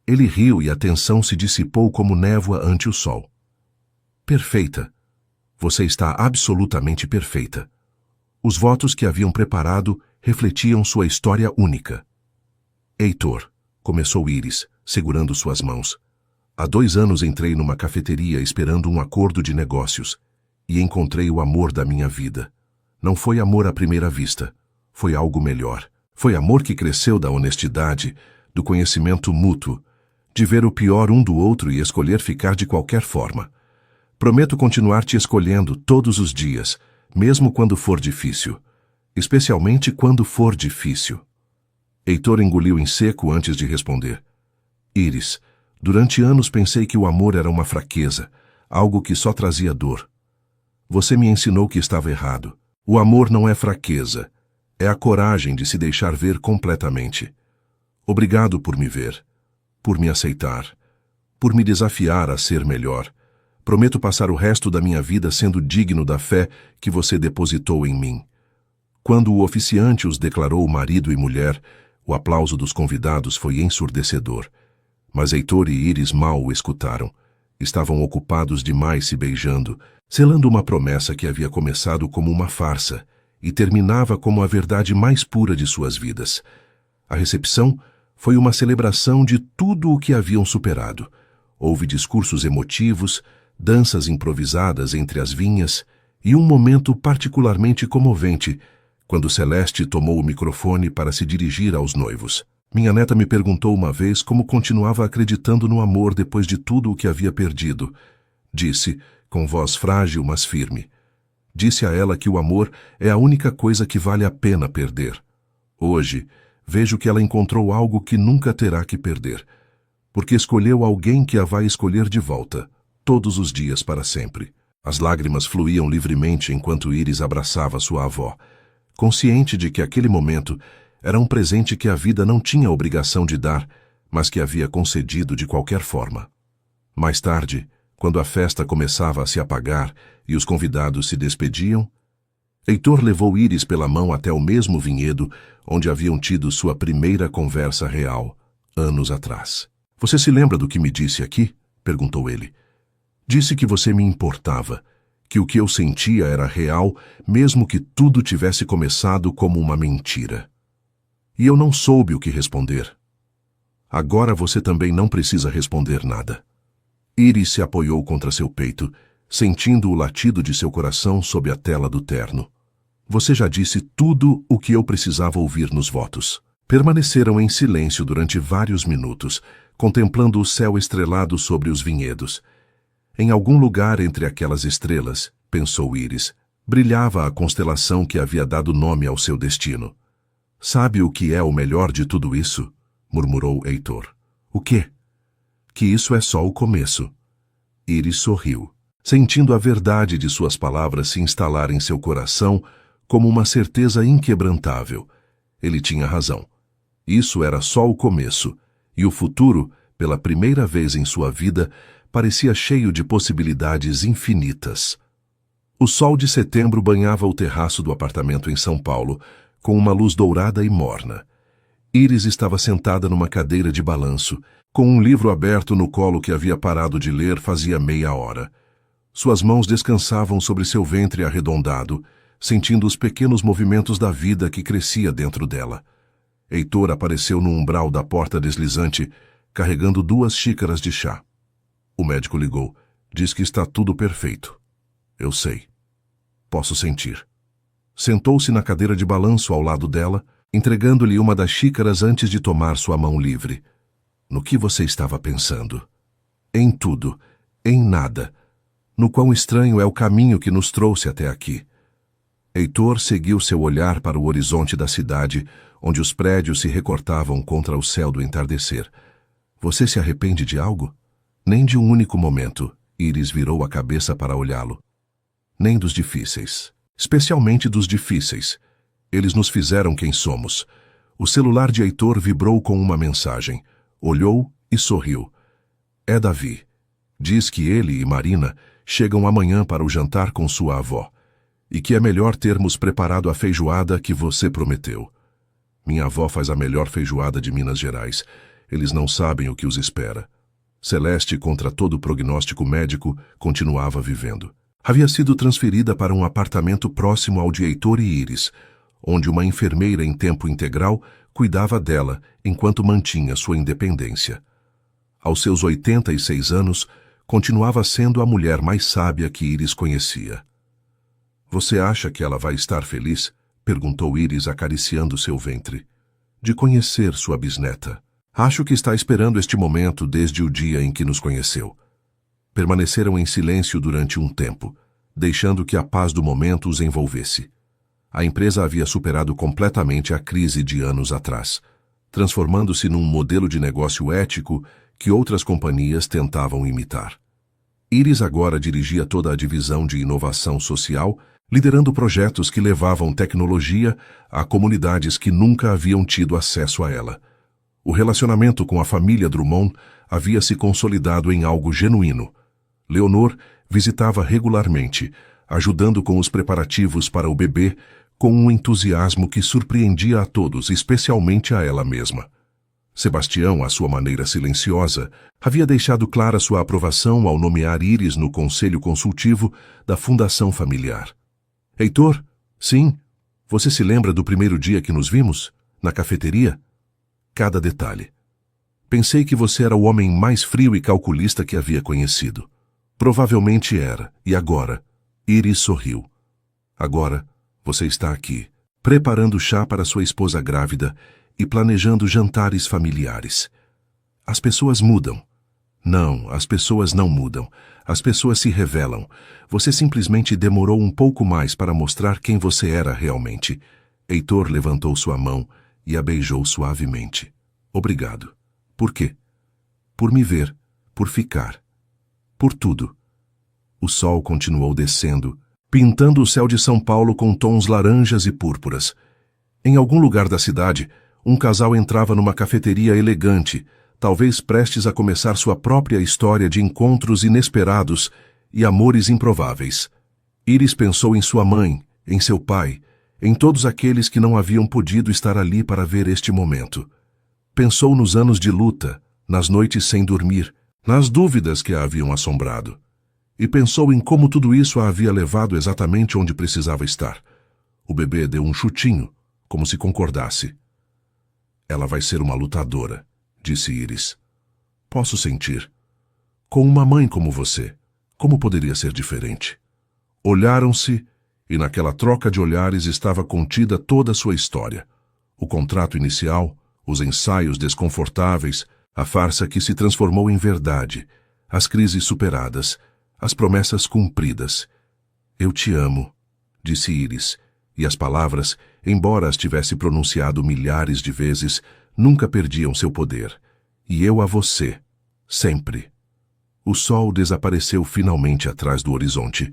Ele riu e a tensão se dissipou como névoa ante o sol. Perfeita. Você está absolutamente perfeita. Os votos que haviam preparado refletiam sua história única. Heitor, começou Íris, segurando suas mãos. Há 2 anos entrei numa cafeteria esperando um acordo de negócios e encontrei o amor da minha vida. Não foi amor à primeira vista, foi algo melhor. Foi amor que cresceu da honestidade, do conhecimento mútuo, de ver o pior um do outro e escolher ficar de qualquer forma. Prometo continuar te escolhendo todos os dias, mesmo quando for difícil. Especialmente quando for difícil. Heitor engoliu em seco antes de responder. Íris, durante anos pensei que o amor era uma fraqueza, algo que só trazia dor. Você me ensinou que estava errado. O amor não é fraqueza, é a coragem de se deixar ver completamente. Obrigado por me ver, por me aceitar, por me desafiar a ser melhor. Prometo passar o resto da minha vida sendo digno da fé que você depositou em mim. Quando o oficiante os declarou marido e mulher, o aplauso dos convidados foi ensurdecedor. Mas Heitor e Íris mal o escutaram. Estavam ocupados demais se beijando, selando uma promessa que havia começado como uma farsa e terminava como a verdade mais pura de suas vidas. A recepção foi uma celebração de tudo o que haviam superado. Houve discursos emotivos, danças improvisadas entre as vinhas e um momento particularmente comovente, quando Celeste tomou o microfone para se dirigir aos noivos. Minha neta me perguntou uma vez como continuava acreditando no amor depois de tudo o que havia perdido. Disse, com voz frágil, mas firme. Disse a ela que o amor é a única coisa que vale a pena perder. Hoje, vejo que ela encontrou algo que nunca terá que perder, porque escolheu alguém que a vai escolher de volta, todos os dias para sempre. As lágrimas fluíam livremente enquanto Íris abraçava sua avó, consciente de que aquele momento era um presente que a vida não tinha obrigação de dar, mas que havia concedido de qualquer forma. Mais tarde, quando a festa começava a se apagar e os convidados se despediam, Heitor levou Íris pela mão até o mesmo vinhedo onde haviam tido sua primeira conversa real, anos atrás. Você se lembra do que me disse aqui? Perguntou ele. Disse que você me importava, que o que eu sentia era real, mesmo que tudo tivesse começado como uma mentira. E eu não soube o que responder. Agora você também não precisa responder nada. Iris se apoiou contra seu peito, sentindo o latido de seu coração sob a tela do terno. Você já disse tudo o que eu precisava ouvir nos votos. Permaneceram em silêncio durante vários minutos, contemplando o céu estrelado sobre os vinhedos. Em algum lugar entre aquelas estrelas, pensou Iris, brilhava a constelação que havia dado nome ao seu destino. Sabe o que é o melhor de tudo isso? Murmurou Heitor. O quê? Que isso é só o começo. Iris sorriu, sentindo a verdade de suas palavras se instalar em seu coração como uma certeza inquebrantável. Ele tinha razão. Isso era só o começo, e o futuro, pela primeira vez em sua vida, parecia cheio de possibilidades infinitas. O sol de setembro banhava o terraço do apartamento em São Paulo, com uma luz dourada e morna. Iris estava sentada numa cadeira de balanço, com um livro aberto no colo que havia parado de ler fazia meia hora. Suas mãos descansavam sobre seu ventre arredondado, sentindo os pequenos movimentos da vida que crescia dentro dela. Heitor apareceu no umbral da porta deslizante, carregando 2 xícaras de chá. O médico ligou. Diz que está tudo perfeito. Eu sei. Posso sentir. Sentou-se na cadeira de balanço ao lado dela, entregando-lhe uma das xícaras antes de tomar sua mão livre. No que você estava pensando? Em tudo, em nada. No quão estranho é o caminho que nos trouxe até aqui. Heitor seguiu seu olhar para o horizonte da cidade, onde os prédios se recortavam contra o céu do entardecer. Você se arrepende de algo? Nem de um único momento. Iris virou a cabeça para olhá-lo. Nem dos difíceis. Especialmente dos difíceis. Eles nos fizeram quem somos. O celular de Heitor vibrou com uma mensagem. Olhou e sorriu. É Davi. Diz que ele e Marina chegam amanhã para o jantar com sua avó. E que é melhor termos preparado a feijoada que você prometeu. Minha avó faz a melhor feijoada de Minas Gerais. Eles não sabem o que os espera. Celeste, contra todo prognóstico médico, continuava vivendo. Havia sido transferida para um apartamento próximo ao de Heitor e Iris, onde uma enfermeira em tempo integral cuidava dela enquanto mantinha sua independência. Aos seus 86 anos, continuava sendo a mulher mais sábia que Iris conhecia. Você acha que ela vai estar feliz? Perguntou Iris acariciando seu ventre. De conhecer sua bisneta. Acho que está esperando este momento desde o dia em que nos conheceu. Permaneceram em silêncio durante um tempo, deixando que a paz do momento os envolvesse. A empresa havia superado completamente a crise de anos atrás, transformando-se num modelo de negócio ético que outras companhias tentavam imitar. Iris agora dirigia toda a divisão de inovação social, liderando projetos que levavam tecnologia a comunidades que nunca haviam tido acesso a ela. O relacionamento com a família Drummond havia se consolidado em algo genuíno. Leonor visitava regularmente, ajudando com os preparativos para o bebê, com um entusiasmo que surpreendia a todos, especialmente a ela mesma. Sebastião, à sua maneira silenciosa, havia deixado clara sua aprovação ao nomear Iris no conselho consultivo da Fundação Familiar. Heitor, sim, você se lembra do primeiro dia que nos vimos? Na cafeteria? Cada detalhe. Pensei que você era o homem mais frio e calculista que havia conhecido. Provavelmente era, e agora? Iris sorriu. Agora, você está aqui, preparando chá para sua esposa grávida e planejando jantares familiares. As pessoas mudam. Não, as pessoas não mudam. As pessoas se revelam. Você simplesmente demorou um pouco mais para mostrar quem você era realmente. Heitor levantou sua mão e a beijou suavemente. Obrigado. Por quê? Por me ver, por ficar, por tudo. O sol continuou descendo, pintando o céu de São Paulo com tons laranjas e púrpuras. Em algum lugar da cidade, um casal entrava numa cafeteria elegante, talvez prestes a começar sua própria história de encontros inesperados e amores improváveis. Iris pensou em sua mãe, em seu pai, em todos aqueles que não haviam podido estar ali para ver este momento. Pensou nos anos de luta, nas noites sem dormir, nas dúvidas que a haviam assombrado. E pensou em como tudo isso a havia levado exatamente onde precisava estar. O bebê deu um chutinho, como se concordasse. Ela vai ser uma lutadora, disse Iris. Posso sentir. Com uma mãe como você, como poderia ser diferente? Olharam-se, e naquela troca de olhares estava contida toda a sua história. O contrato inicial, os ensaios desconfortáveis, a farsa que se transformou em verdade, as crises superadas, as promessas cumpridas. Eu te amo, disse Iris, e as palavras, embora as tivesse pronunciado milhares de vezes, nunca perdiam seu poder. E eu a você, sempre. O sol desapareceu finalmente atrás do horizonte,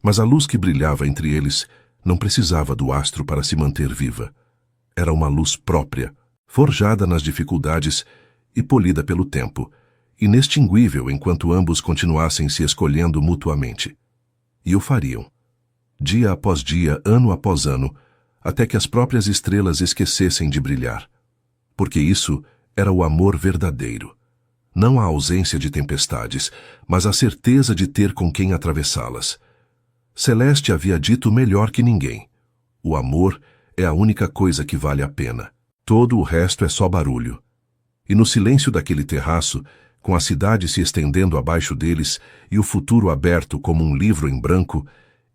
mas a luz que brilhava entre eles não precisava do astro para se manter viva. Era uma luz própria, forjada nas dificuldades e polida pelo tempo, inextinguível enquanto ambos continuassem se escolhendo mutuamente. E o fariam. Dia após dia, ano após ano, até que as próprias estrelas esquecessem de brilhar. Porque isso era o amor verdadeiro. Não a ausência de tempestades, mas a certeza de ter com quem atravessá-las. Celeste havia dito melhor que ninguém. O amor é a única coisa que vale a pena. Todo o resto é só barulho. E no silêncio daquele terraço, com a cidade se estendendo abaixo deles e o futuro aberto como um livro em branco,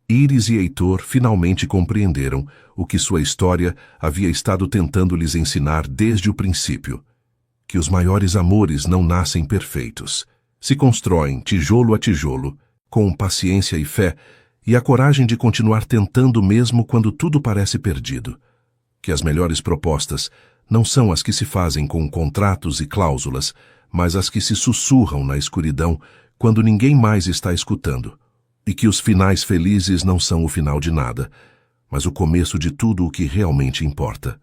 Iris e Heitor finalmente compreenderam o que sua história havia estado tentando lhes ensinar desde o princípio. Que os maiores amores não nascem perfeitos. Se constroem tijolo a tijolo, com paciência e fé, e a coragem de continuar tentando mesmo quando tudo parece perdido. Que as melhores propostas não são as que se fazem com contratos e cláusulas, mas as que se sussurram na escuridão quando ninguém mais está escutando. E que os finais felizes não são o final de nada, mas o começo de tudo o que realmente importa.